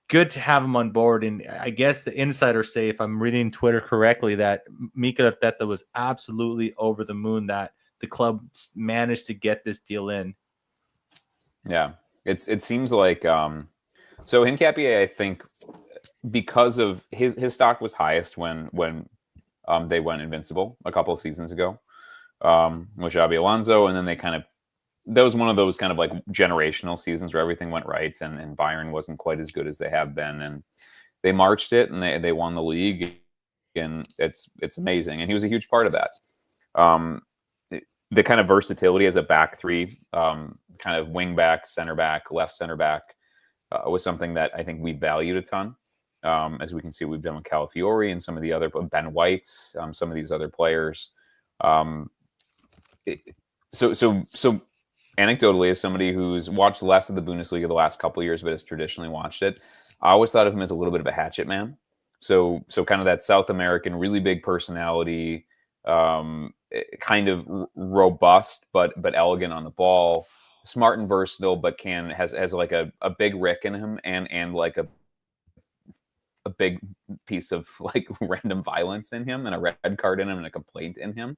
good to have him on board. And I guess the insiders say, if I'm reading Twitter correctly, that Mikel Arteta was absolutely over the moon that the club managed to get this deal in. Yeah, it seems like so Hincapié, I think, because of his stock was highest when they went invincible a couple of seasons ago with Xabi Alonso, and then that was one of those kind of like generational seasons where everything went right, and Bayern wasn't quite as good as they have been, and they marched it and they won the league, and it's amazing, and he was a huge part of that. The kind of versatility as a back three, kind of wing back, center back, left center back, was something that I think we valued a ton. As we can see, we've done with Calafiori and some of the other Ben White, some of these other players. So anecdotally, as somebody who's watched less of the Bundesliga the last couple of years, but has traditionally watched it, I always thought of him as a little bit of a hatchet man. So kind of that South American, really big personality, kind of robust but elegant on the ball, smart and versatile, but has like a big Rick in him and like a big piece of like random violence in him and a red card in him and a complaint in him.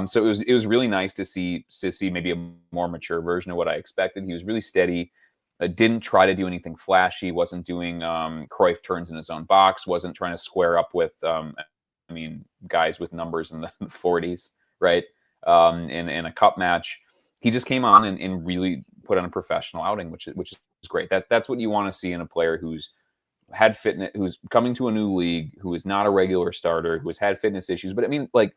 So it was really nice to see maybe a more mature version of what I expected. He was really steady, didn't try to do anything flashy, wasn't doing Cruyff turns in his own box, wasn't trying to square up with guys with numbers in the 40s, right? In a cup match. He just came on and really put on a professional outing, which is great. That's what you want to see in a player who's had fitness, who's coming to a new league, who is not a regular starter, who has had fitness issues. But I mean, like,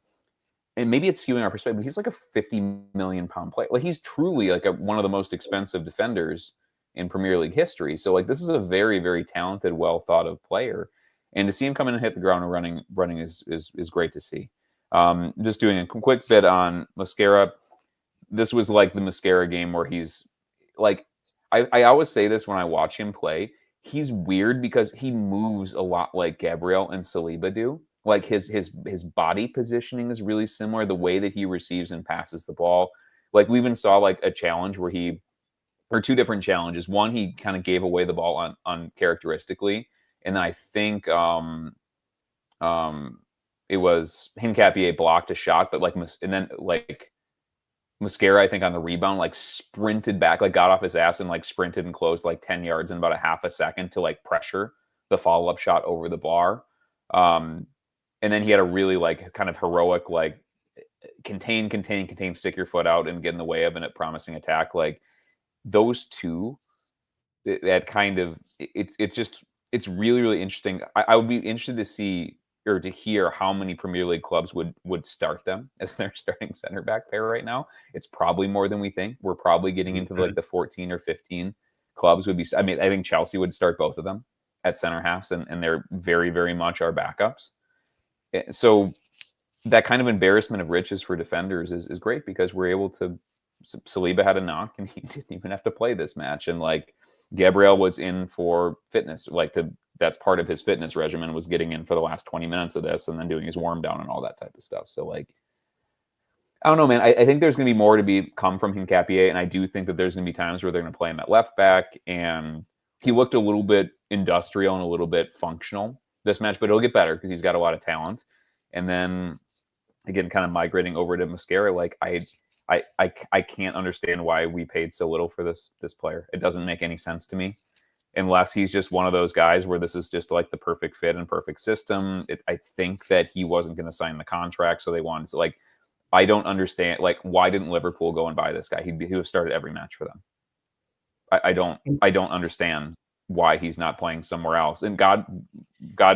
and maybe it's skewing our perspective, but he's like a 50 million pound player. Like, he's truly like one of the most expensive defenders in Premier League history. So like, this is a very, very talented, well thought of player. And to see him come in and hit the ground and running is great to see. Just doing a quick bit on Mosquera. This was like the Mosquera game where he's like, I always say this when I watch him play. He's weird because he moves a lot like Gabriel and Saliba do. Like his body positioning is really similar. The way that he receives and passes the ball. Like we even saw like a challenge where or two different challenges. One, he kind of gave away the ball uncharacteristically. And then I think it was Hincapié blocked a shot, but and then Mosquera, I think on the rebound, like sprinted back, like got off his ass and like sprinted and closed like 10 yards in about a half a second to like pressure the follow-up shot over the bar. And then he had a really like kind of heroic, like contain, stick your foot out and get in the way of a promising attack. Like those two, that kind of, it's really, really interesting. I would be interested to see or to hear how many Premier League clubs would start them as their starting center back pair right now. It's probably more than we think. We're probably getting into like the 14 or 15 clubs would be. I mean, I think Chelsea would start both of them at center halves, and they're very, very much our backups. So that kind of embarrassment of riches for defenders is great because we're able to. Saliba had a knock and he didn't even have to play this match, and like Gabriel was in for fitness, that's part of his fitness regimen was getting in for the last 20 minutes of this and then doing his warm down and all that type of stuff. So like, I don't know, man. I think there's going to be more to come from Hincapié, and I do think that there's going to be times where they're going to play him at left back, and he looked a little bit industrial and a little bit functional this match, but it'll get better because he's got a lot of talent. And then again, kind of migrating over to Mosquera, like I can't understand why we paid so little for this player. It doesn't make any sense to me. Unless he's just one of those guys where this is just like the perfect fit and perfect system. I think that he wasn't going to sign the contract, so they wanted to, like, I don't understand, like, why didn't Liverpool go and buy this guy? He would have started every match for them. I don't understand why he's not playing somewhere else. And God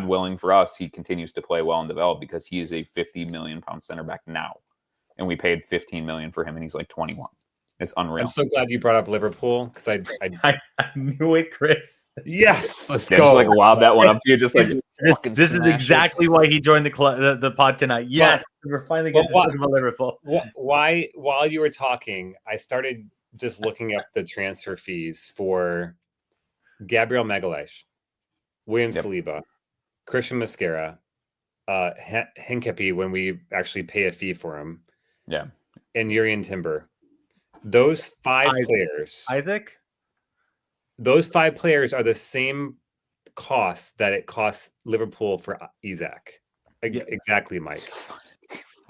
willing for us, he continues to play well and develop because he is a £50 million center back now, and we paid $15 million for him, and he's like 21. It's unreal. I'm so glad you brought up Liverpool because I knew it, Chris. Yes, let's go. Just like lob that one up to you, just like this is exactly why he joined the pod tonight. Yes, we're finally getting to talk about Liverpool. Why? While you were talking, I started just looking up the transfer fees for Gabriel Magalhaes, William Saliba, Christian Mosquera, Hincapié when we actually pay a fee for him, and Jurrien Timber. Those five players, those five players are the same cost that it costs Liverpool for Isak. Exactly, Mike.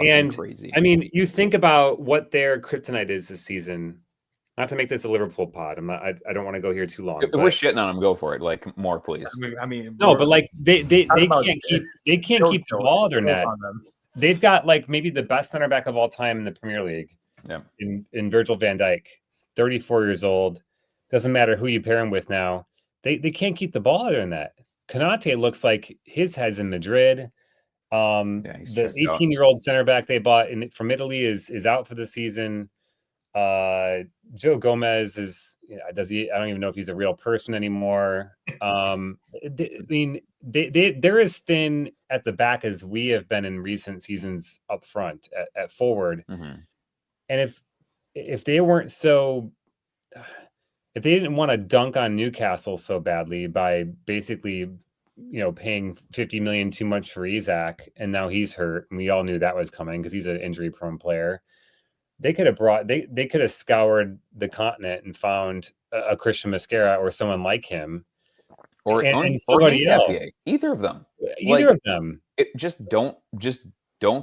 And crazy. I mean, you think about what their kryptonite is this season. Not to make this a Liverpool pod. I don't want to go here too long. If we're shitting on them, go for it. Like more, please. I mean, no, but like they can't keep the ball out their net. They've got like maybe the best center back of all time in the Premier League. Yeah. In Virgil van Dijk, 34 years old. Doesn't matter who you pair him with now. They can't keep the ball out of that. Konate looks like his head's in Madrid. The 18-year-old center back they bought from Italy is out for the season. Joe Gomez is I don't even know if he's a real person anymore. I mean, they're as thin at the back as we have been in recent seasons up front at forward. Mm-hmm. And if they weren't so, if they didn't want to dunk on Newcastle so badly by basically, paying $50 million too much for Isak, and now he's hurt, and we all knew that was coming because he's an injury-prone player. They could have they could have scoured the continent and found a Christian Mosquera or someone like him, or somebody else. Either of them. Just don't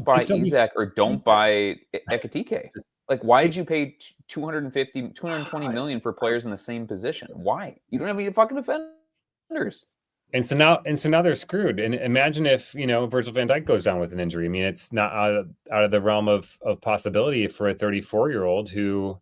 buy Isak or don't buy Ekitike. Like, why did you pay $220 million for players in the same position? Why? You don't have any fucking defenders. And so now they're screwed. And imagine if, Virgil van Dijk goes down with an injury. I mean, it's not out of the realm of possibility for a 34-year-old who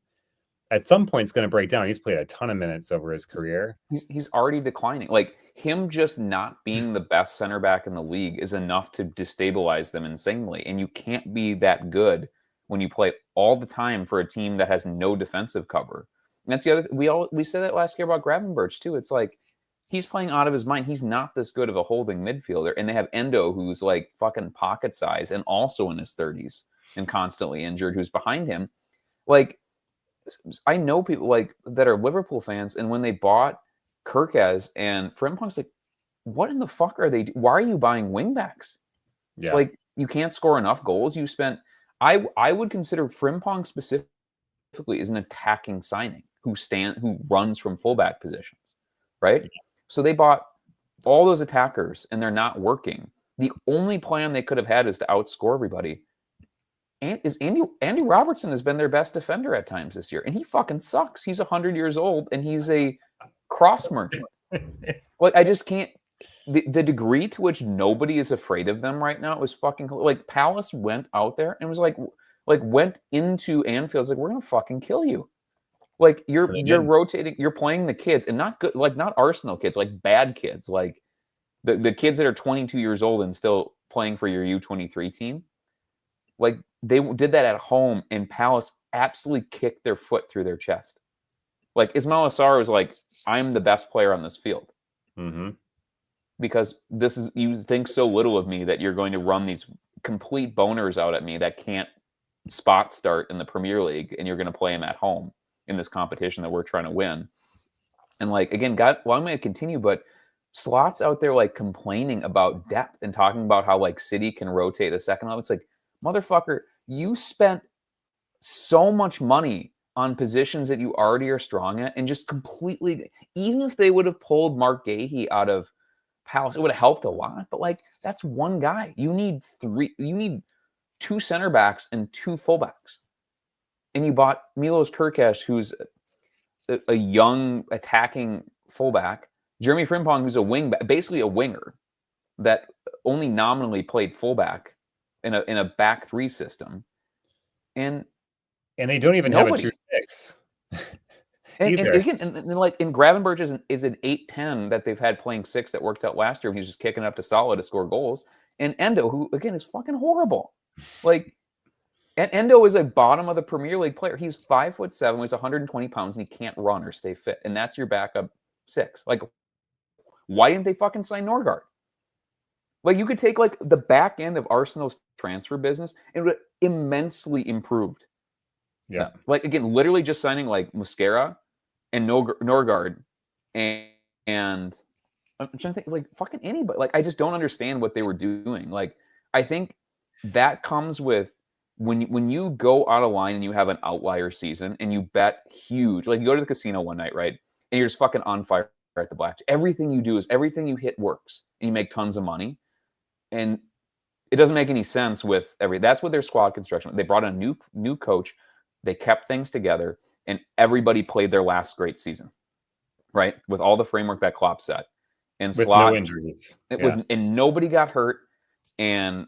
at some point is going to break down. He's played a ton of minutes over his career. He's already declining. Like, him just not being the best center back in the league is enough to destabilize them insanely. And you can't be that good when you play all the time for a team that has no defensive cover. And that's the other. We said that last year about Gravenberch too. It's like He's playing out of his mind. He's not this good of a holding midfielder. And they have Endo, who's like fucking pocket size and also in his 30s and constantly injured, who's behind him. Like, I know people like that are Liverpool fans, and when they bought Kirkaz and Frimpong's like, what in the fuck are they? Why are you buying wingbacks? Yeah. Like, you can't score enough goals. You spent. I would consider Frimpong specifically as an attacking signing who runs from fullback positions, right? Yeah. So they bought all those attackers, and they're not working. The only plan they could have had is to outscore everybody. And Andy Robertson has been their best defender at times this year, and he fucking sucks. He's 100 years old, and he's a cross merchant. Like, I just can't. The degree to which nobody is afraid of them right now is fucking like Palace went out there and was like went into Anfield, like, we're gonna fucking kill you. Like, you're rotating, you're playing the kids, and not good, like not Arsenal kids, like bad kids, like the kids that are 22 years old and still playing for your U23 team. Like, they did that at home, and Palace absolutely kicked their foot through their chest. Like, Ismail Assar was like, I'm the best player on this field. Mm-hmm. Because you think so little of me that you're going to run these complete boners out at me that can't spot start in the Premier League, and you're going to play them at home in this competition that we're trying to win. And like, again, I'm going to continue, but Slot's out there like complaining about depth and talking about how like City can rotate a second level. It's like, motherfucker, you spent so much money on positions that you already are strong at, and just completely, even if they would have pulled Mark Gahey out of Palace, it would have helped a lot, but like, that's one guy. You need two center backs and two fullbacks. And you bought Milos Kirkash, who's a young attacking fullback, Jeremy Frimpong, who's basically a winger that only nominally played fullback in a back three system. And they don't even have a true six. And Gravenberch is an 8-10 that they've had playing six that worked out last year. And he's just kicking up to Salah to score goals. And Endo, who again is fucking horrible. Like, and Endo is a bottom of the Premier League player. He's 5'7", weighs 120 pounds, and he can't run or stay fit. And that's your backup six. Like, why didn't they fucking sign Norgard? Like, you could take like the back end of Arsenal's transfer business and it would immensely improved. Yeah. Like, again, literally just signing like Mosquera and Norgard and I'm trying to think, like, fucking anybody. Like, I just don't understand what they were doing. Like, I think that comes with when you go out of line and you have an outlier season and you bet huge. Like, you go to the casino one night, right? And you're just fucking on fire at the blackjack. Everything you do is everything you hit works, and you make tons of money. And it doesn't make any sense with that's what their squad construction. They brought in a new coach. They kept things together, and everybody played their last great season, right? With all the framework that Klopp set. And with Slot, no injuries. And nobody got hurt. And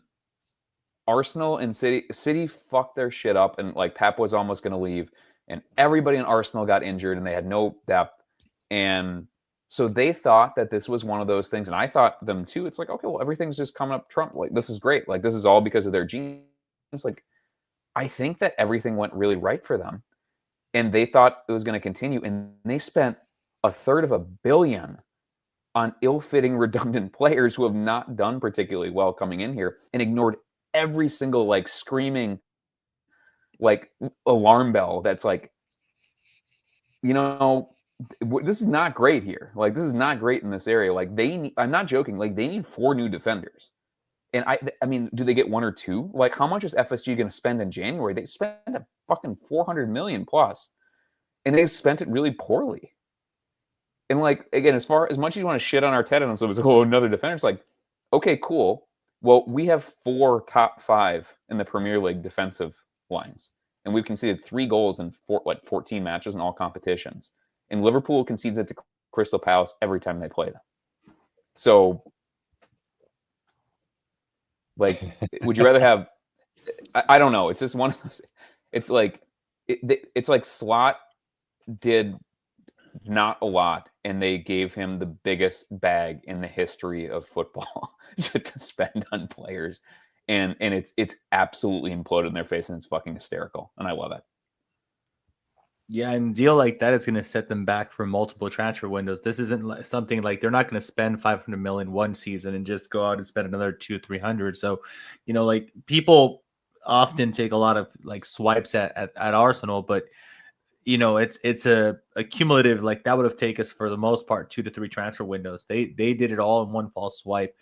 Arsenal and City fucked their shit up, and like Pep was almost going to leave, and everybody in Arsenal got injured, and they had no depth. And so they thought that this was one of those things, and I thought them too. It's like, okay, well, everything's just coming up Trump. Like, this is great. Like, this is all because of their genius. Like, I think that everything went really right for them, and they thought it was going to continue, and they spent $250 million on ill-fitting, redundant players who have not done particularly well coming in here, and ignored every single like screaming like alarm bell that's like, this is not great here. Like, this is not great in this area. Like, I'm not joking. Like, they need 4 new defenders. And I mean, do they get 1 or 2? Like, how much is FSG going to spend in January? They spent a fucking $400 million plus, and they spent it really poorly. And like, again, as much as you want to shit on Arteta and so it's like, oh, another defender, it's like, okay, cool. Well, we have 4 top 5 in the Premier League defensive lines, and we've conceded 3 goals in 14 matches in all competitions. And Liverpool concedes it to Crystal Palace every time they play them. So, like, would you rather have? I don't know. It's just one of those. It's like Slot did not a lot, and they gave him the biggest bag in the history of football to spend on players, and it's absolutely imploded in their face, and it's fucking hysterical, and I love it. Yeah, and a deal like that is going to set them back for multiple transfer windows. This isn't something like they're not going to spend 500 million one season and just go out and spend another 200-300. So, like people often take a lot of like swipes at Arsenal, but it's a cumulative, like that would have taken us for the most part 2 to 3 transfer windows. They did it all in one false swipe.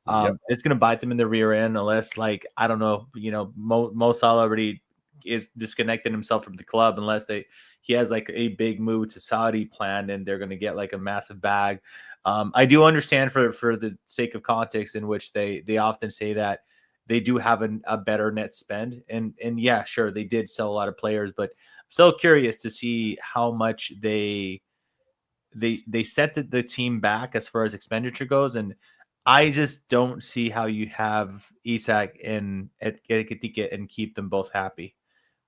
Yep. It's going to bite them in the rear end unless, like, I don't know, Mo Salah already is disconnecting himself from the club unless he has like a big move to Saudi planned and they're going to get like a massive bag. I do understand for the sake of context in which they often say that they do have a better net spend, and yeah, sure, they did sell a lot of players, but I'm still curious to see how much they set the team back as far as expenditure goes. And I just don't see how you have Isak and Ekitike and keep them both happy,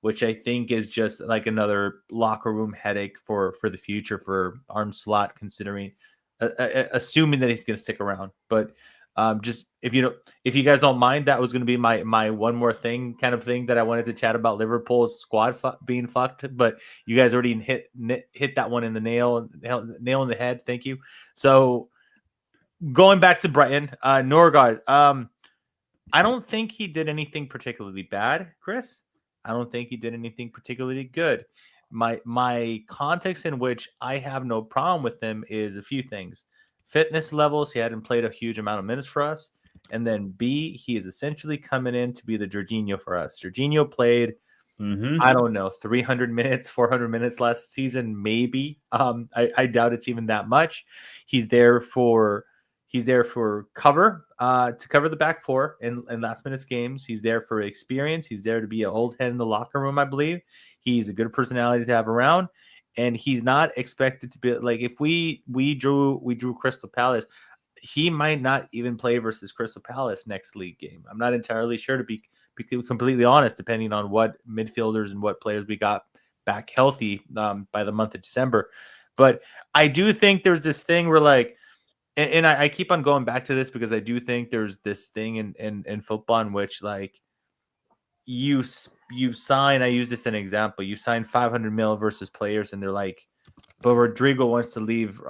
which I think is just like another locker room headache for the future for Arne Slot, considering assuming that he's going to stick around. But just if you guys don't mind, that was going to be my one more thing kind of thing that I wanted to chat about Liverpool's squad being fucked. But you guys already hit that one in the nail in the head. Thank you. So going back to Brighton, Norgard. I don't think he did anything particularly bad, Chris. I don't think he did anything particularly good. My context in which I have no problem with him is a few things. Fitness levels, he hadn't played a huge amount of minutes for us. And then B, he is essentially coming in to be the Jorginho for us. Jorginho played, I don't know, 300 minutes, 400 minutes last season, maybe. I doubt it's even that much. He's there for cover, to cover the back four in last minutes games. He's there for experience. He's there to be an old head in the locker room, I believe. He's a good personality to have around, and he's not expected to be like, if we drew Crystal Palace, he might not even play versus Crystal Palace next league game. I'm not entirely sure, to be completely honest, depending on what midfielders and what players we got back healthy by the month of December. But I do think there's this thing where, like, and I keep on going back to this because I do think there's this thing in football in which, like, you sign, I use this as an example, you sign 500 mil versus players and they're like, but Rodrigo wants to relieve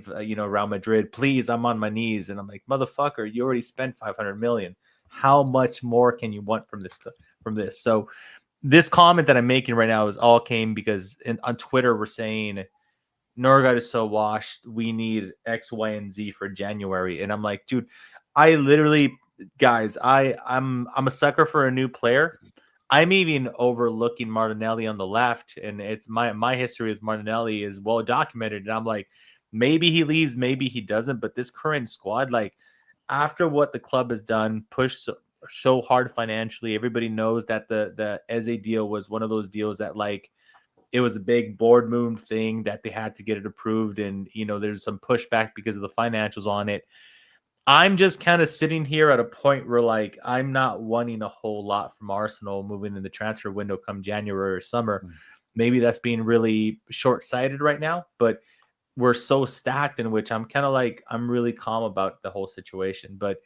Real Madrid, please, I'm on my knees. And I'm like, motherfucker, you already spent 500 million. How much more can you want from this? So this comment that I'm making right now all came because on Twitter we're saying Norgard is so washed, we need X, Y, and Z for January. And I'm like, dude, I literally, guys, I'm a sucker for a new player. I'm even overlooking Martinelli on the left, and it's my history with Martinelli is well documented. And I'm like, maybe he leaves, maybe he doesn't. But this current squad, like, after what the club has done, pushed so hard financially, everybody knows that the Eze deal was one of those deals that, like, it was a big board move thing that they had to get it approved, and there's some pushback because of the financials on it. I'm just kind of sitting here at a point where, like, I'm not wanting a whole lot from Arsenal moving in the transfer window come January or summer. Maybe that's being really short-sighted right now, but we're so stacked, in which I'm kind of like, I'm really calm about the whole situation. But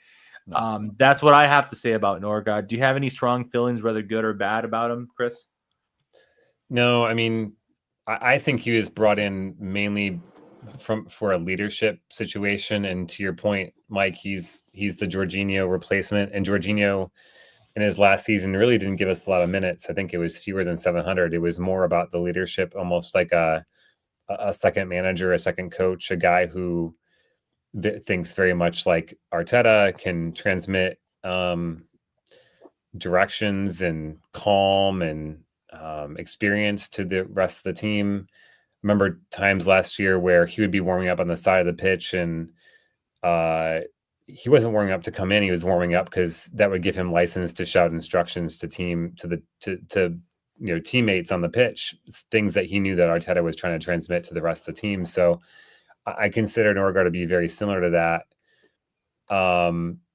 that's what I have to say about Norgard. Do you have any strong feelings, whether good or bad, about him, Chris? No, I mean, I think he was brought in mainly for a leadership situation. And to your point, Mike, he's the Jorginho replacement. And Jorginho in his last season really didn't give us a lot of minutes. I think it was fewer than 700. It was more about the leadership, almost like a second manager, a second coach, a guy who thinks very much like Arteta, can transmit directions and calm and experience to the rest of the team. Remember times last year where he would be warming up on the side of the pitch, and he wasn't warming up to come in. He was warming up because that would give him license to shout instructions to teammates on the pitch, things that he knew that Arteta was trying to transmit to the rest of the team. So I consider Norgard to be very similar to that,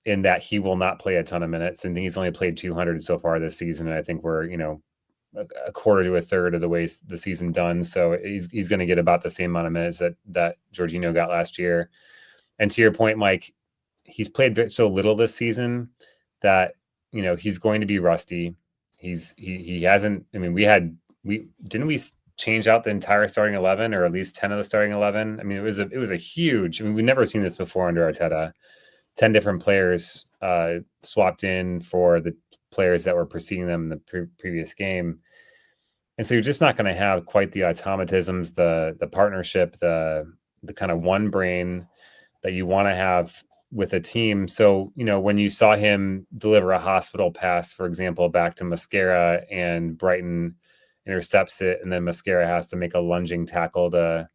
in that he will not play a ton of minutes, and he's only played 200 so far this season. And I think we're, a quarter to a third of the way the season done. So he's going to get about the same amount of minutes that Jorginho got last year. And to your point, Mike, he's played so little this season that, he's going to be rusty. He hasn't, I mean, we change out the entire starting 11, or at least 10 of the starting 11. I mean, it was a huge. I mean, we've never seen this before under Arteta. 10 different players swapped in for the players that were preceding them in the previous game. And so you're just not going to have quite the automatisms, the partnership, the kind of one brain that you want to have with a team. So, when you saw him deliver a hospital pass, for example, back to Mascara, and Brighton intercepts it, and then Mascara has to make a lunging tackle to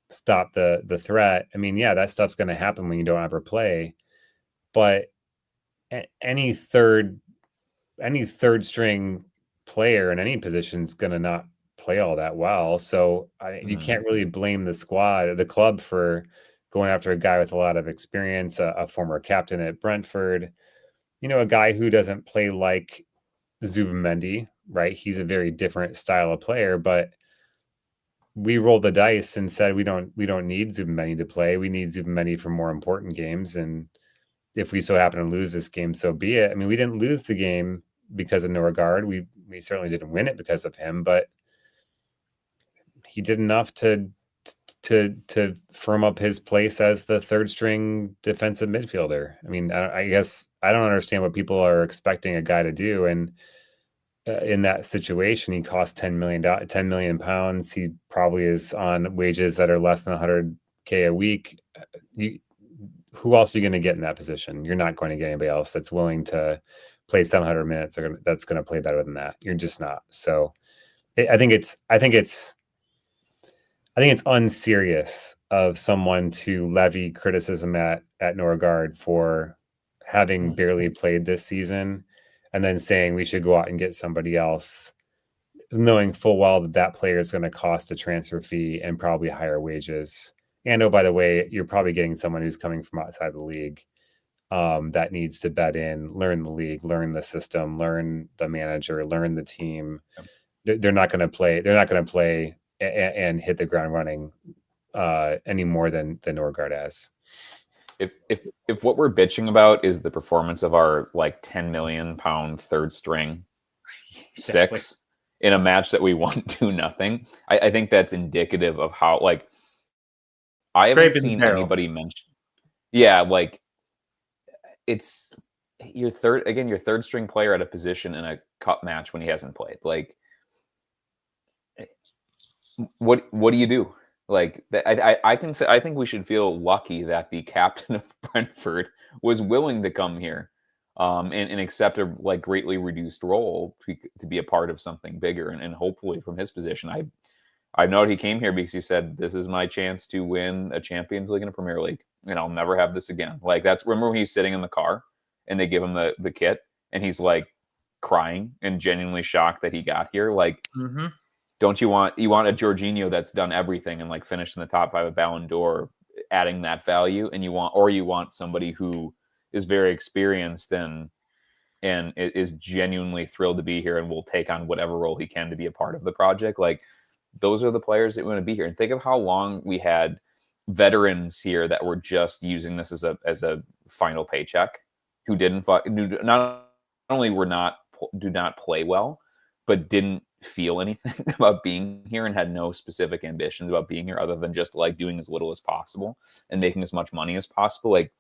stop the threat. I mean, yeah, that stuff's going to happen when you don't ever play. But any third string player in any position is going to not play all that well. So you can't really blame the club for going after a guy with a lot of experience, a former captain at Brentford, a guy who doesn't play like Zubimendi, right? He's a very different style of player, but we rolled the dice and said we don't need Zubimendi to play. We need Zubimendi for more important games, and if we so happen to lose this game, so be it. I mean, we didn't lose the game because of Norgard. We certainly didn't win it because of him, but he did enough to firm up his place as the third string defensive midfielder. I mean, I guess I don't understand what people are expecting a guy to do. And in that situation, he cost £10 million. He probably is on wages that are less than $100K a week. Who else are you going to get in that position? You're not going to get anybody else that's willing to play 700 minutes that's going to play better than that. You're just not. So I think it's unserious of someone to levy criticism at Norgard for having barely played this season, and then saying we should go out and get somebody else, knowing full well that player is going to cost a transfer fee and probably higher wages. And, oh, by the way, you're probably getting someone who's coming from outside the league that needs to bed in, learn the league, learn the system, learn the manager, learn the team. They're not going to play. They're not going to play and hit the ground running any more than Norgard has. If what we're bitching about is the performance of our like £10 million third string six in a match that we won 2-0, I think that's indicative of how like. I haven't seen anybody mention. Yeah, like it's your third string player at a position in a cup match when he hasn't played. Like, what do you do? Like, I can say I think we should feel lucky that the captain of Brentford was willing to come here, and accept a like greatly reduced role to be a part of something bigger, and hopefully from his position, I know he came here because he said, this is my chance to win a Champions League and a Premier League, and I'll never have this again. Like, remember when he's sitting in the car and they give him the kit and he's like crying and genuinely shocked that he got here? Like, don't you want a Jorginho that's done everything and like finished in the top 5 of Ballon d'Or, adding that value, and you want somebody who is very experienced and is genuinely thrilled to be here and will take on whatever role he can to be a part of the project. Like, those are the players that want to be here. And think of how long we had veterans here that were just using this as a final paycheck, who not only do not play well, but didn't feel anything about being here and had no specific ambitions about being here other than just like doing as little as possible and making as much money as possible. Like,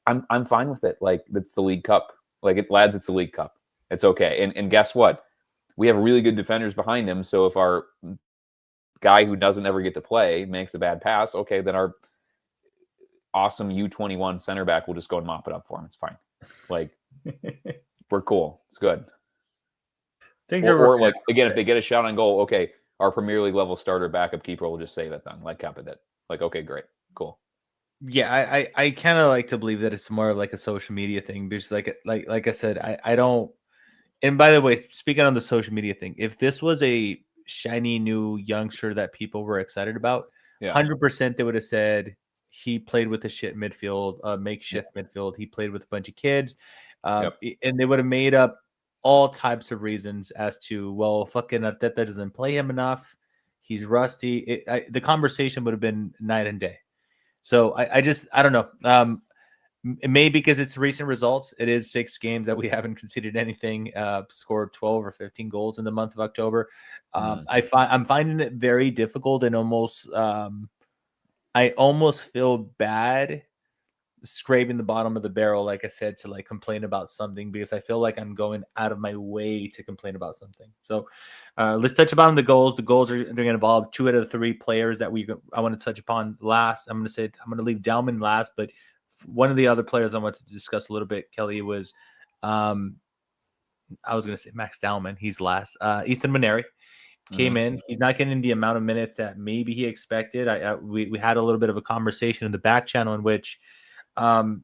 I'm fine with it. Like, it's the League Cup. Like, lads, it's the League Cup. It's okay. And guess what? We have really good defenders behind him. So if our guy who doesn't ever get to play makes a bad pass, okay, then our awesome U21 center back will just go and mop it up for him. It's fine. Like, we're cool. It's good. Or like, again, if they get a shot on goal, okay, our Premier League level starter backup keeper will just save it then, like Kappa did. Like, okay, great, cool. Yeah, I kind of like to believe that it's more of like a social media thing, because like I said, I don't. And by the way, speaking on the social media thing, if this was a shiny new youngster that people were excited about, 100% they would have said he played with a shit midfield, makeshift midfield. He played with a bunch of kids, and they would have made up all types of reasons as to, well, fucking Arteta doesn't play him enough. He's rusty. The conversation would have been night and day. So I don't know. Maybe because it's recent results. It is 6 games that we haven't conceded anything, scored 12 or 15 goals in the month of October. I'm finding it very difficult and almost I almost feel bad scraping the bottom of the barrel, like I said, to like complain about something, because I feel like I'm going out of my way to complain about something. So let's touch upon the goals. The goals they're going to involve 2 out of the 3 players that I want to touch upon last. I'm going to leave Dalman last, but one of the other players I wanted to discuss a little bit, Kelly, was I was going to say Max Dalman. He's last. Ethan Maneri came in. He's not getting the amount of minutes that maybe he expected. We had a little bit of a conversation in the back channel in which, during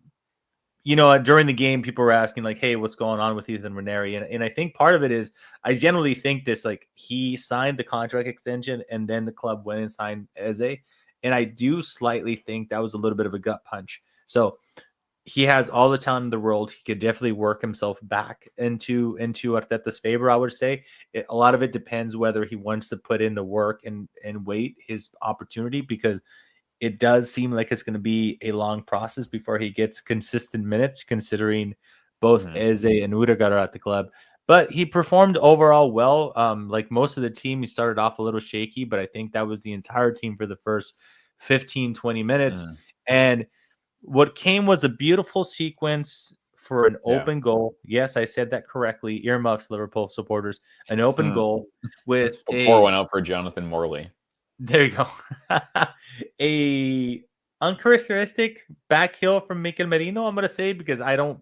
the game, people were asking like, "Hey, what's going on with Ethan Maneri?" And I think part of it is I generally think this, like, he signed the contract extension and then the club went and signed Eze, and I do slightly think that was a little bit of a gut punch. So he has all the talent in the world. He could definitely work himself back into Arteta's favor, I would say. A lot of it depends whether he wants to put in the work and wait his opportunity, because it does seem like it's going to be a long process before he gets consistent minutes, considering both Eze and Udegaard are at the club. But he performed overall well. Like most of the team, he started off a little shaky, but I think that was the entire team for the first 15, 20 minutes. And what came was a beautiful sequence for an open goal. Yes, I said that correctly. Earmuffs, Liverpool supporters. An open goal with Pour one out for Jonathan Morley. There you go. A uncharacteristic back heel from Mikel Merino, I'm going to say, because I don't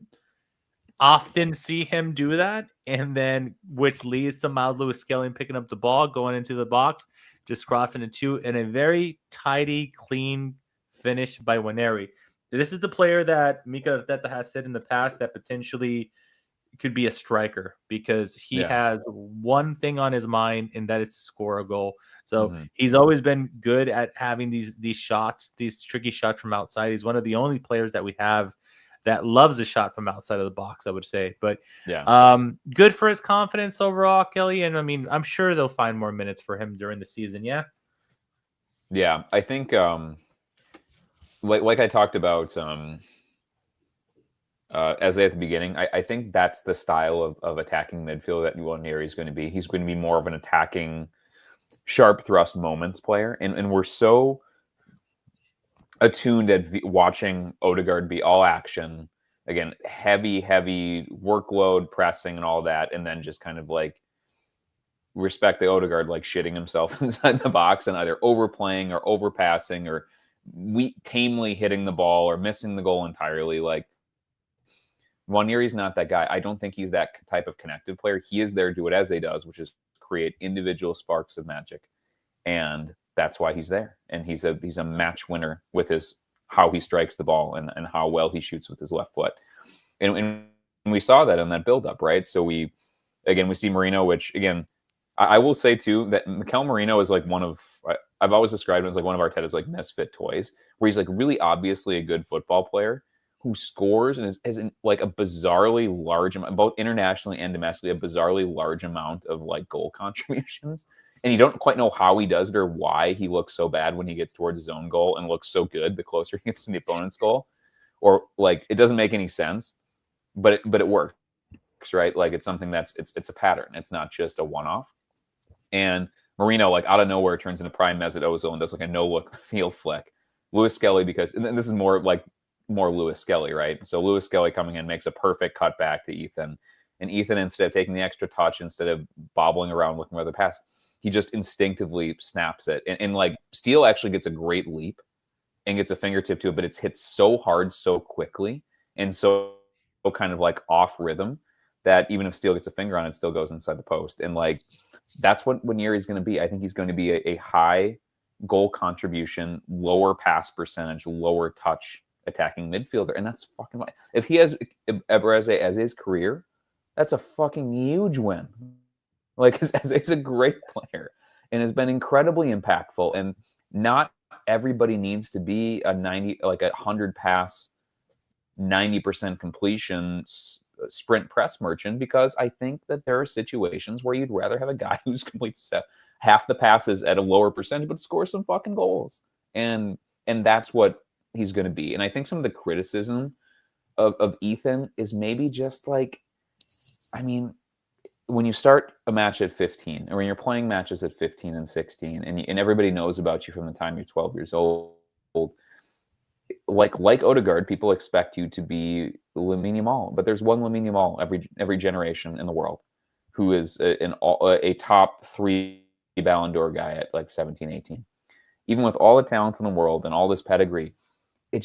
often see him do that. And then which leads to Miles Lewis-Skelly picking up the ball, going into the box, just crossing it to, and a very tidy, clean finish by Waneri. This is the player that Mikel Arteta has said in the past that potentially could be a striker, because he has one thing on his mind, and that is to score a goal. So he's always been good at having these shots, these tricky shots from outside. He's one of the only players that we have that loves a shot from outside of the box, I would say. But good for his confidence overall, Kelly. And I mean, I'm sure they'll find more minutes for him during the season. Yeah. Yeah, I think like I talked about Eze at the beginning, I think that's the style of attacking midfield that Waneri is going to be. He's going to be more of an attacking, sharp thrust moments player. And we're so attuned at watching Odegaard be all action. Again, heavy workload, pressing and all that. And then just kind of like respect the Odegaard, like shitting himself inside the box and either overplaying or overpassing or tamely hitting the ball or missing the goal entirely. Like, Waneri's not that guy. I don't think he's that type of connected player. He is there to do what Eze does, which is create individual sparks of magic. And that's why he's there. And he's a match winner with how he strikes the ball and how well he shoots with his left foot. And we saw that in that build-up, right? So we see Merino, which, again, I will say, too, that Mikel Merino is like I've always described him as like one of Arteta's like misfit toys, where he's like really obviously a good football player who scores and is like a bizarrely large amount, both internationally and domestically, a bizarrely large amount of like goal contributions. And you don't quite know how he does it or why he looks so bad when he gets towards his own goal and looks so good the closer he gets to the opponent's goal. Or like, it doesn't make any sense, but it works, right? Like it's something it's a pattern. It's not just a one-off. And Merino, like out of nowhere, turns into prime Mesut Ozil and does like a no-look heel flick. Lewis-Skelly, and this is more Lewis-Skelly, right? So Lewis-Skelly coming in makes a perfect cut back to Ethan. And Ethan, instead of taking the extra touch, instead of bobbling around looking for the pass, he just instinctively snaps it. And like Steele actually gets a great leap and gets a fingertip to it, but it's hit so hard so quickly and so kind of like off rhythm that even if Steele gets a finger on it, still goes inside the post. And like that's what Waneri is going to be. I think he's going to be a high goal contribution, lower pass percentage, lower touch attacking midfielder. And that's fucking like, if he has Ebreze as his career, that's a fucking huge win. Like he's a great player and has been incredibly impactful. And not everybody needs to be a 100 pass, 90% completion sprint press merchant, because I think that there are situations where you'd rather have a guy who's completes half the passes at a lower percentage, but scores some fucking goals. And that's what he's going to be. And I think some of the criticism of Ethan is maybe just like, I mean, when you start a match at 15, or when you're playing matches at 15 and 16, and everybody knows about you from the time you're 12 years old, like Odegaard, people expect you to be Lamine Yamal, but there's one Lamine Yamal every generation in the world who is a top 3 Ballon d'Or guy at like 17, 18. Even with all the talent in the world and all this pedigree, it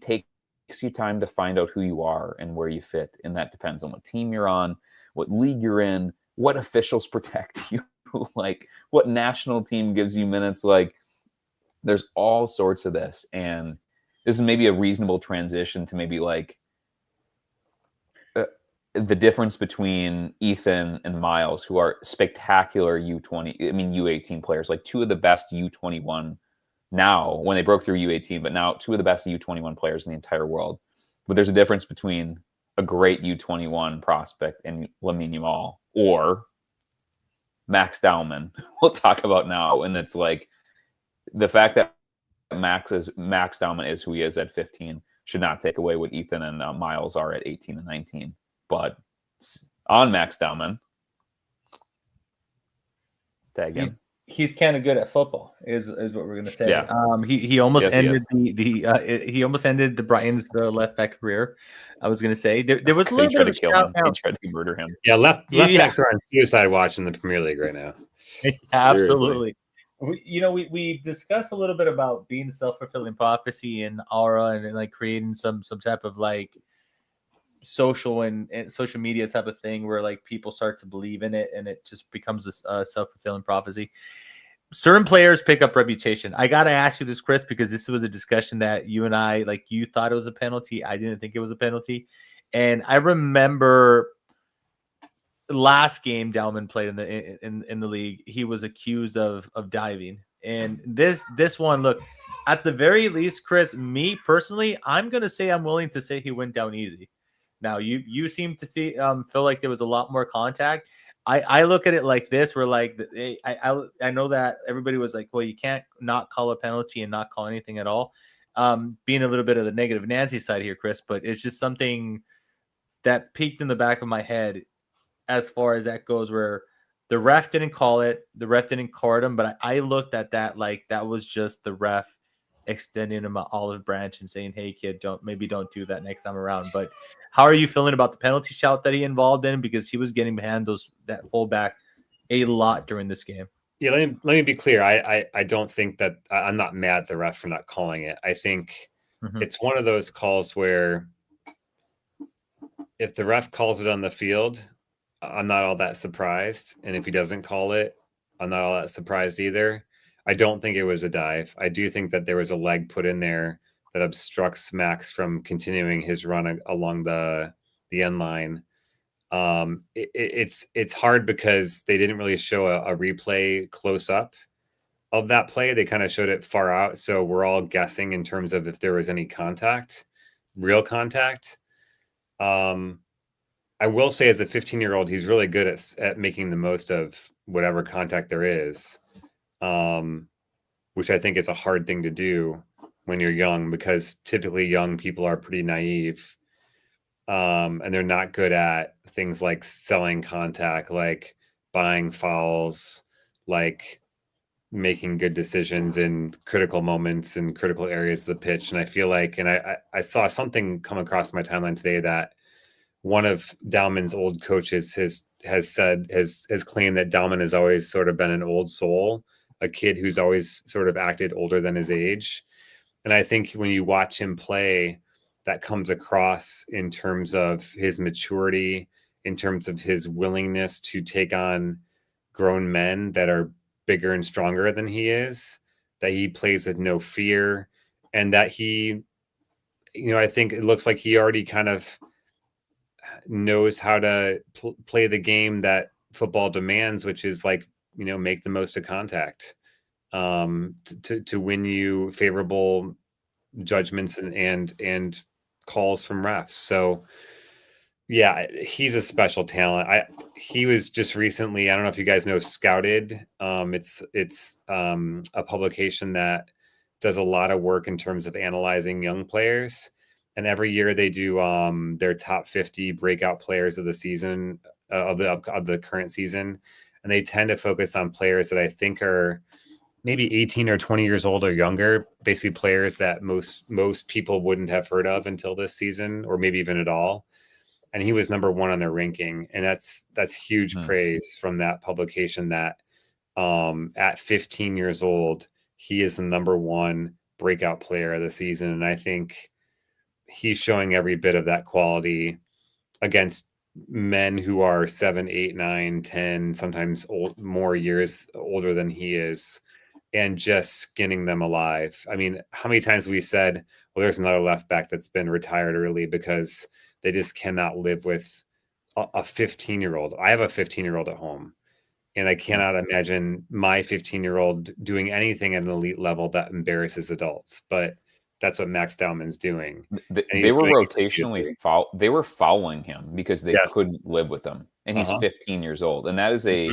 takes you time to find out who you are and where you fit, and that depends on what team you're on, what league you're in, what officials protect you, like what national team gives you minutes. Like, there's all sorts of this, and this is maybe a reasonable transition to maybe like the difference between Ethan and Miles, who are spectacular U18 players, like two of the best U21 now, when they broke through U18, but now two of the best U21 players in the entire world. But there's a difference between a great U21 prospect and Lamine Yamal, or Max Dowman, we'll talk about now. And it's like, the fact that Max Dowman is who he is at 15 should not take away what Ethan and Miles are at 18 and 19. But on Max Dowman, tag him. He's kind of good at football, is what we're gonna say. Yeah. He almost ended he almost ended the Brighton's left back career. I was gonna say there was a little bit of a shout out. He tried to murder him. Yeah, left backs are on suicide watch in the Premier League right now. Absolutely. We discussed a little bit about being self-fulfilling prophecy and aura, and like creating some type of like social and social media type of thing where like people start to believe in it, and it just becomes a self-fulfilling prophecy. Certain players pick up reputation. I gotta ask you this, Chris, because this was a discussion that you and I, like, you thought it was a penalty. I didn't think it was a penalty. And I remember last game Dalman played in the league, he was accused of diving. And this one, look, at the very least, Chris, me personally, I'm gonna say I'm willing to say he went down easy. Now, you seem to feel like there was a lot more contact. I look at it like this, where like I know that everybody was like, well, you can't not call a penalty and not call anything at all. Being a little bit of the negative Nancy side here, Chris, but it's just something that peeked in the back of my head as far as that goes, where the ref didn't call it, the ref didn't card him, but I looked at that like that was just the ref extending him an olive branch and saying, hey kid, don't do that next time around. But how are you feeling about the penalty shout that he involved in, because he was getting behind that fullback a lot during this game? Yeah, let me be clear. I don't think that I'm not mad at the ref for not calling it. I think it's one of those calls where if the ref calls it on the field, I'm not all that surprised, and if he doesn't call it, I'm not all that surprised either. I don't think it was a dive. I do think that there was a leg put in there that obstructs Max from continuing his run along the end line. It's hard because they didn't really show a replay close up of that play. They kind of showed it far out, so we're all guessing in terms of if there was any contact, real contact. I will say, as a 15-year-old, he's really good at making the most of whatever contact there is. Which I think is a hard thing to do when you're young, because typically young people are pretty naive, and they're not good at things like selling contact, like buying fouls, like making good decisions in critical moments and critical areas of the pitch. And I feel like, and I saw something come across my timeline today that one of Dalman's old coaches has claimed that Dalman has always sort of been an old soul, a kid who's always sort of acted older than his age. And I think when you watch him play, that comes across in terms of his maturity, in terms of his willingness to take on grown men that are bigger and stronger than he is, that he plays with no fear, and that he, I think it looks like he already kind of knows how to play the game that football demands, which is like, make the most of contact, to win you favorable judgments and calls from refs. So yeah, he's a special talent. He was just recently, I don't know if you guys know Scouted. It's a publication that does a lot of work in terms of analyzing young players. and every year they do their top 50 breakout players of the season of the current season, and they tend to focus on players that I think are maybe 18 or 20 years old or younger, basically players that most people wouldn't have heard of until this season, or maybe even at all. And he was number 1 on their ranking, and that's huge praise from that publication. That at 15 years old, he is the number 1 breakout player of the season, and I think he's showing every bit of that quality against men who are 7, 8, 9, 10, sometimes more years older than he is, and just skinning them alive. I mean, how many times we said, well, there's another left back that's been retired early because they just cannot live with a 15-year-old. I have a 15-year-old at home, and I cannot imagine my 15-year-old doing anything at an elite level that embarrasses adults. But that's what Max Dowman's doing. They were rotationally they were fouling him because they couldn't live with him, and he's 15 years old, and that is a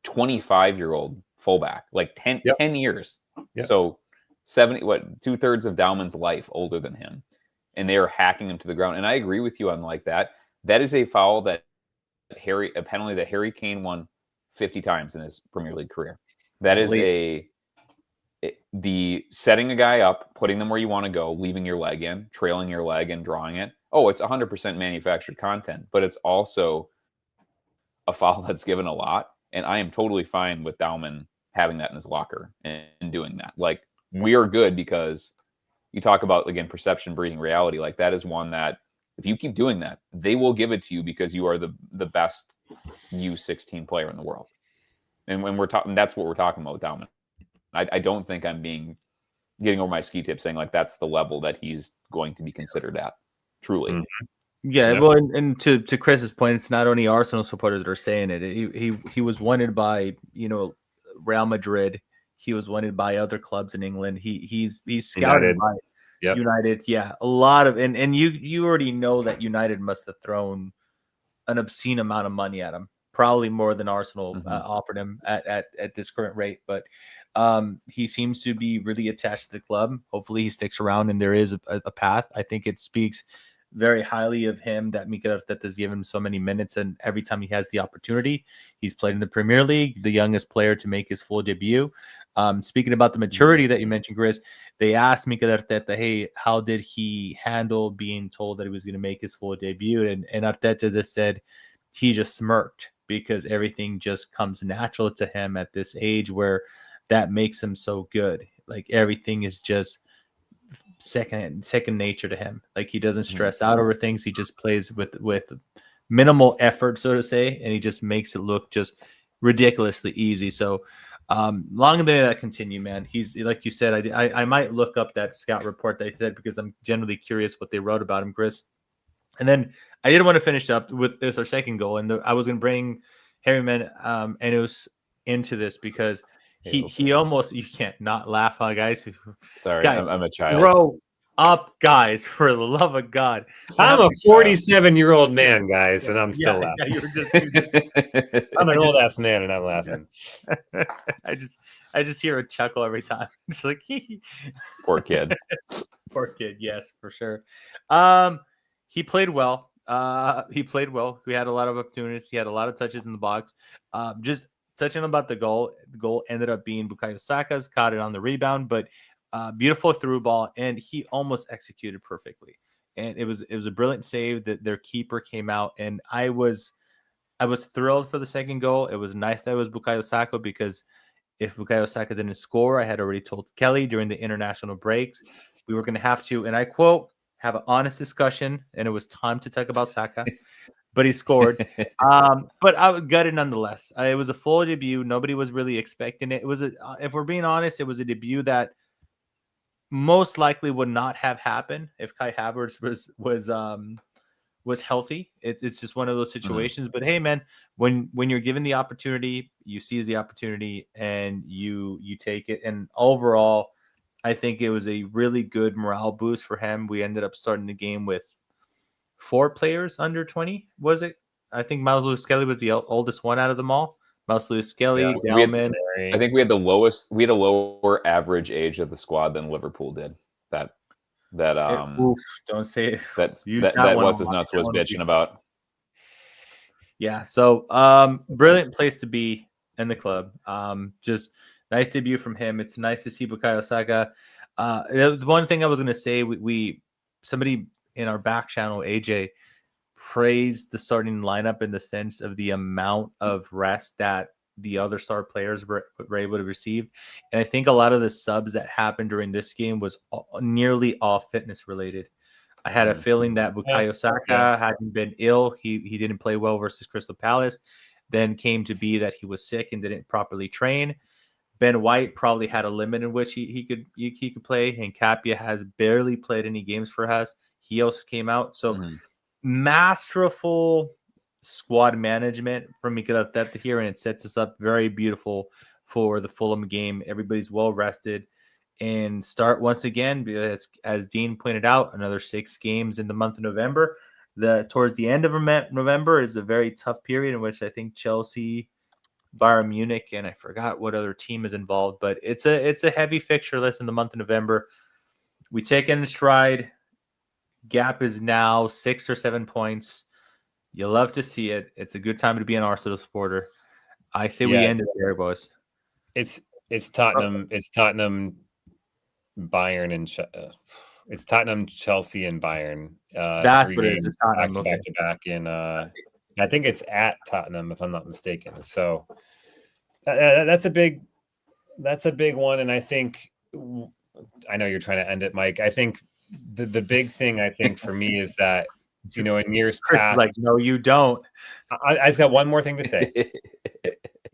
25-year-old fullback, like 10 years. So 2/3 of Dowman's life older than him, and they are hacking him to the ground. And I agree with you on like that. That is a foul a penalty that Harry Kane won 50 times in his Premier League career. That is the setting a guy up, putting them where you want to go, leaving your leg in, trailing your leg and drawing it. Oh, it's 100% manufactured content, but it's also a foul that's given a lot. And I am totally fine with Dowman having that in his locker and doing that. Like, we are good because you talk about, again, perception breeding reality. Like, that is one that if you keep doing that, they will give it to you because you are the best U16 player in the world. And when we're talking, that's what we're talking about with Dowman. I don't think I'm getting over my ski tip saying like that's the level that he's going to be considered at. Truly. Mm-hmm. Yeah, well, and to Chris's point, it's not only Arsenal supporters that are saying it. He was wanted by Real Madrid. He was wanted by other clubs in England. He's scouted by United. Yeah, a lot of and you already know that United must have thrown an obscene amount of money at him, probably more than Arsenal offered him at this current rate. But he seems to be really attached to the club. Hopefully, he sticks around, and there is a path. I think it speaks very highly of him that Mikel Arteta has given him so many minutes, and every time he has the opportunity, he's played in the Premier League, the youngest player to make his full debut. Speaking about the maturity that you mentioned, Chris, they asked Mikel Arteta, hey, how did he handle being told that he was going to make his full debut? And Arteta just said he just smirked because everything just comes natural to him at this age where that makes him so good. Like, everything is just second nature to him. Like, he doesn't stress out over things. He just plays with minimal effort, so to say, and he just makes it look just ridiculously easy. So long may that continue, man. He's, like you said, I might look up that scout report they said because I'm generally curious what they wrote about him, Chris. And then I did want to finish up with this, our second goal, and I was going to bring Harryman Enos into this because he almost, you can't not laugh, huh, guys? Sorry, guys, I'm a child. Grow up, guys, for the love of God. I'm a 47-year-old man, guys, and I'm still laughing. Yeah, you're I'm an old ass man, and I'm laughing. I just hear a chuckle every time. It's like, poor kid. Poor kid, yes, for sure. He played well. We had a lot of opportunities. He had a lot of touches in the box. Just touching about the goal ended up being Bukayo Saka's, caught it on the rebound, but beautiful through ball, and he almost executed perfectly. And it was a brilliant save that their keeper came out, and I was thrilled for the second goal. It was nice that it was Bukayo Saka, because if Bukayo Saka didn't score, I had already told Kelly during the international breaks we were going to have to, and I quote, have an honest discussion, and it was time to talk about Saka. But he scored. But I was gutted nonetheless. It was a full debut. Nobody was really expecting it. It was if we're being honest, it was a debut that most likely would not have happened if Kai Havertz was healthy. It's just one of those situations. But hey, man, when you're given the opportunity, you seize the opportunity and you take it. And overall, I think it was a really good morale boost for him. We ended up starting the game with 4 players under 20, was it? I think Miles Lewis-Skelly was the oldest one out of them all. Miles Lewis-Skelly, Dalman. I think we had a lower average age of the squad than Liverpool did. That that don't say it. that what's his nuts was bitching about. Yeah, so brilliant place to be in the club. Just nice debut from him. It's nice to see Bukayo Saka. The one thing I was going to say, we somebody in our back channel, AJ, praised the starting lineup in the sense of the amount of rest that the other star players were able to receive. And I think a lot of the subs that happened during this game was nearly all fitness related. I had a feeling that Bukayo Saka hadn't been ill. He didn't play well versus Crystal Palace. Then came to be that he was sick and didn't properly train. Ben White probably had a limit in which he could play, and Capia has barely played any games for us. He also came out. So masterful squad management from Mikel Arteta here, and it sets us up very beautiful for the Fulham game. Everybody's well rested. And start once again, because as Dean pointed out, another 6 games in the month of November. Towards the end of November is a very tough period in which I think Chelsea, Bayern Munich, and I forgot what other team is involved, but it's a heavy fixture list in the month of November. We take it in stride. Gap is now 6 or 7 points. You love to see it. It's a good time to be an Arsenal supporter. I say we end it there, boys. It's Tottenham. It's Tottenham, Bayern, and it's Tottenham, Chelsea, and Bayern. That's what it is. It's Tottenham back to back in. I think it's at Tottenham, if I'm not mistaken. So that's a big one, and I think I know you're trying to end it, Mike. I think the big thing I think for me is that in years past, like no, you don't. I just got one more thing to say.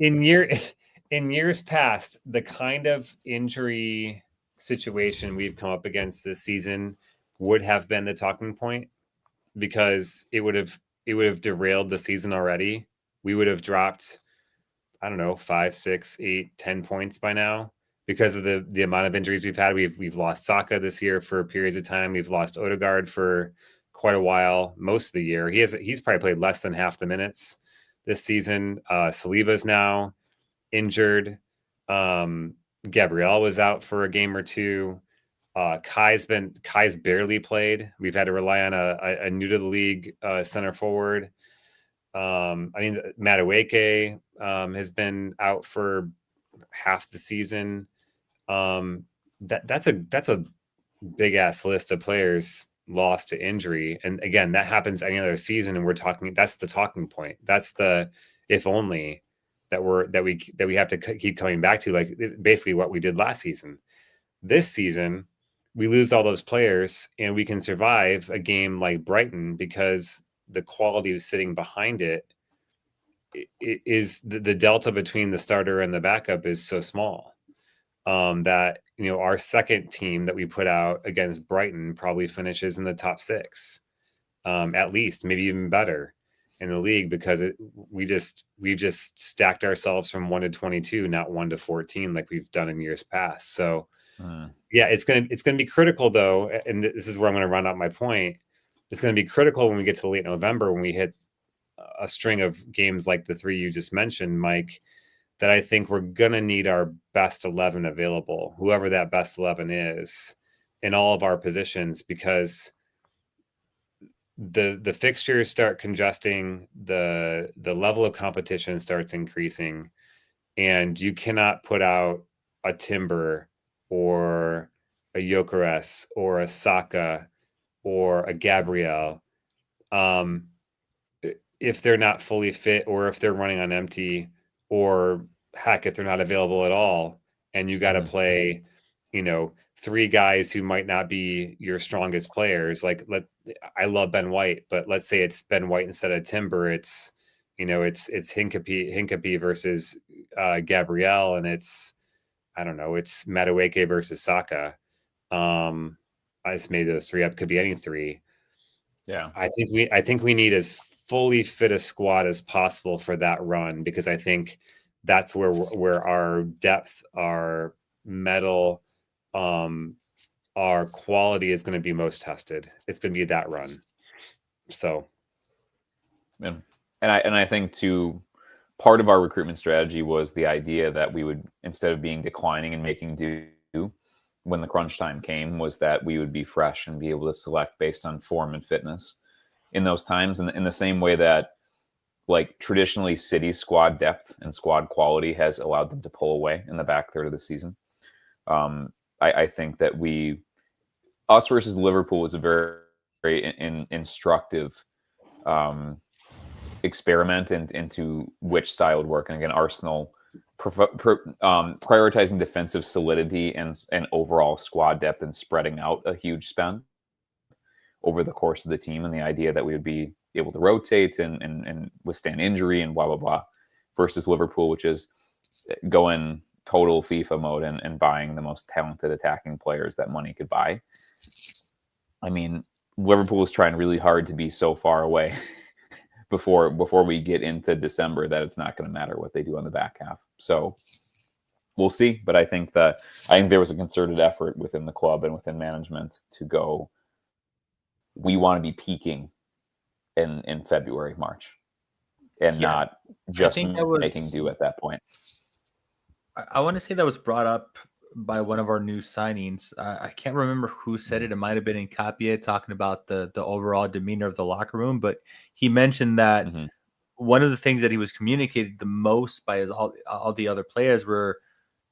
In years past, the kind of injury situation we've come up against this season would have been the talking point, because it would have derailed the season already. We would have dropped, I don't know, 5, 6, 8, 10 points by now because of the amount of injuries we've had. We've lost Saka this year for periods of time. We've lost Odegaard for quite a while, most of the year. He's probably played less than half the minutes this season. Saliba's now injured. Gabriel was out for a game or two. Kai's barely played. We've had to rely on a new to the league center forward. Madueke has been out for half the season. That's a big ass list of players lost to injury, and again, that happens any other season, and that's the talking point. That's the if only that we have to keep coming back to, like basically what we did last season. This season, we lose all those players, and we can survive a game like Brighton because the quality of sitting behind it is the delta between the starter and the backup is so small that our second team that we put out against Brighton probably finishes in the top 6, at least, maybe even better in the league, because we've just stacked ourselves from 1 to 22, not 1 to 14 like we've done in years past. So yeah, it's gonna be critical though, and this is where I'm going to run out my point. It's going to be critical when we get to late November, when we hit a string of games like the 3 you just mentioned, Mike, that I think we're going to need our best 11 available, whoever that best 11 is, in all of our positions, because the fixtures start congesting, the level of competition starts increasing, and you cannot put out a Timber or a Gyökeres or a Saka or a Gabriel if they're not fully fit, or if they're running on empty, or heck, if they're not available at all, and you got to play 3 guys who might not be your strongest players. Like, I love Ben White, but let's say it's Ben White instead of Timber. It's Hincapie versus Gabriel, and it's Madueke versus Saka. I just made those 3 up. Could be any 3. Yeah, I think we need as fully fit a squad as possible for that run, because I think that's where our depth, our metal, our quality is going to be most tested. It's going to be that run. So, and I think too, part of our recruitment strategy was the idea that we would, instead of being declining and making do, when the crunch time came was that we would be fresh and be able to select based on form and fitness in those times. And in the same way that like traditionally City's squad depth and squad quality has allowed them to pull away in the back third of the season. I think that us versus Liverpool was a very, very instructive experiment into which style would work. And again, Arsenal prioritizing defensive solidity and overall squad depth and spreading out a huge spend over the course of the team, and the idea that we would be able to rotate and withstand injury and blah, blah, blah, versus Liverpool, which is going total FIFA mode and buying the most talented attacking players that money could buy. I mean, Liverpool is trying really hard to be so far away before we get into December that it's not going to matter what they do on the back half. So we'll see. But I think there was a concerted effort within the club and within management to go, we want to be peaking in February, March, and not just making do at that point. I want to say that was brought up by one of our new signings. I can't remember who said it. It might have been in Capia talking about the overall demeanor of the locker room, but he mentioned that one of the things that he was communicated the most by all the other players were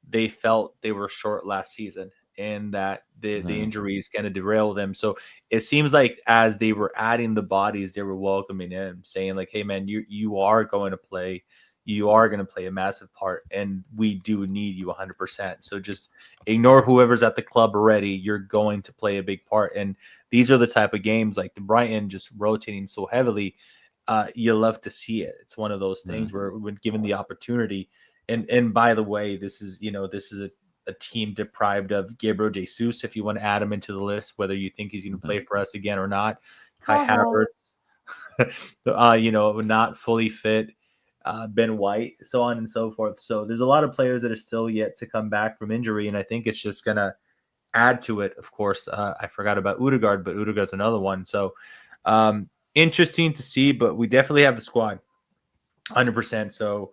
they felt they were short last season and that the injuries kind of derail them. So it seems like as they were adding the bodies, they were welcoming him, saying like, hey man, you are going to play. You are going to play a massive part, and we do need you 100%. So just ignore whoever's at the club already. You're going to play a big part. And these are the type of games like the Brighton just rotating so heavily. You love to see it. It's one of those things where when given the opportunity, and by the way, this is a team deprived of Gabriel Jesus. If you want to add him into the list, whether you think he's going to play for us again or not, Kai Havertz, not fully fit. Ben White, so on and so forth. So there's a lot of players that are still yet to come back from injury, and I think it's just going to add to it. Of course, I forgot about Odegaard, but Odegaard's another one. So interesting to see, but we definitely have the squad 100%. So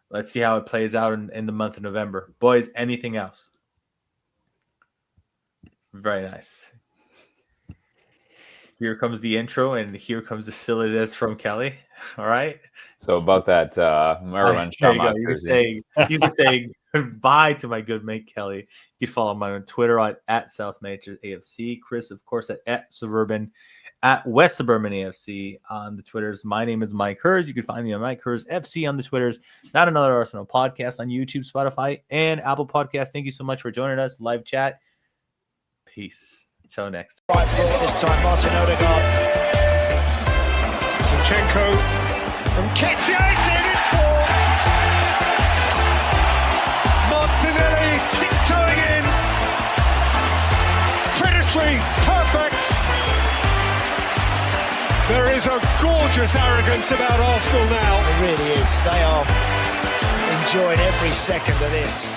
let's see how it plays out in the month of November. Boys, anything else? Very nice. Here comes the intro, and here comes the silliness from Kelly. All right. So about that Marwan Shamak jersey. You can say goodbye to my good mate Kelly. You can follow me on Twitter at South Manchester AFC. Chris, of course, at Suburban, at West Suburban AFC on the Twitters. My name is Mike Hers. You can find me on Mike Hers FC on the Twitters. Not Another Arsenal podcast on YouTube, Spotify, and Apple Podcasts. Thank you so much for joining us. Live chat. Peace. Until next time. Right foot this time, Martin Odegaard. Zinchenko from Ketty, it's ball. Martinelli tiptoeing in. Predatory, perfect. There is a gorgeous arrogance about Arsenal now. It really is. They are enjoying every second of this.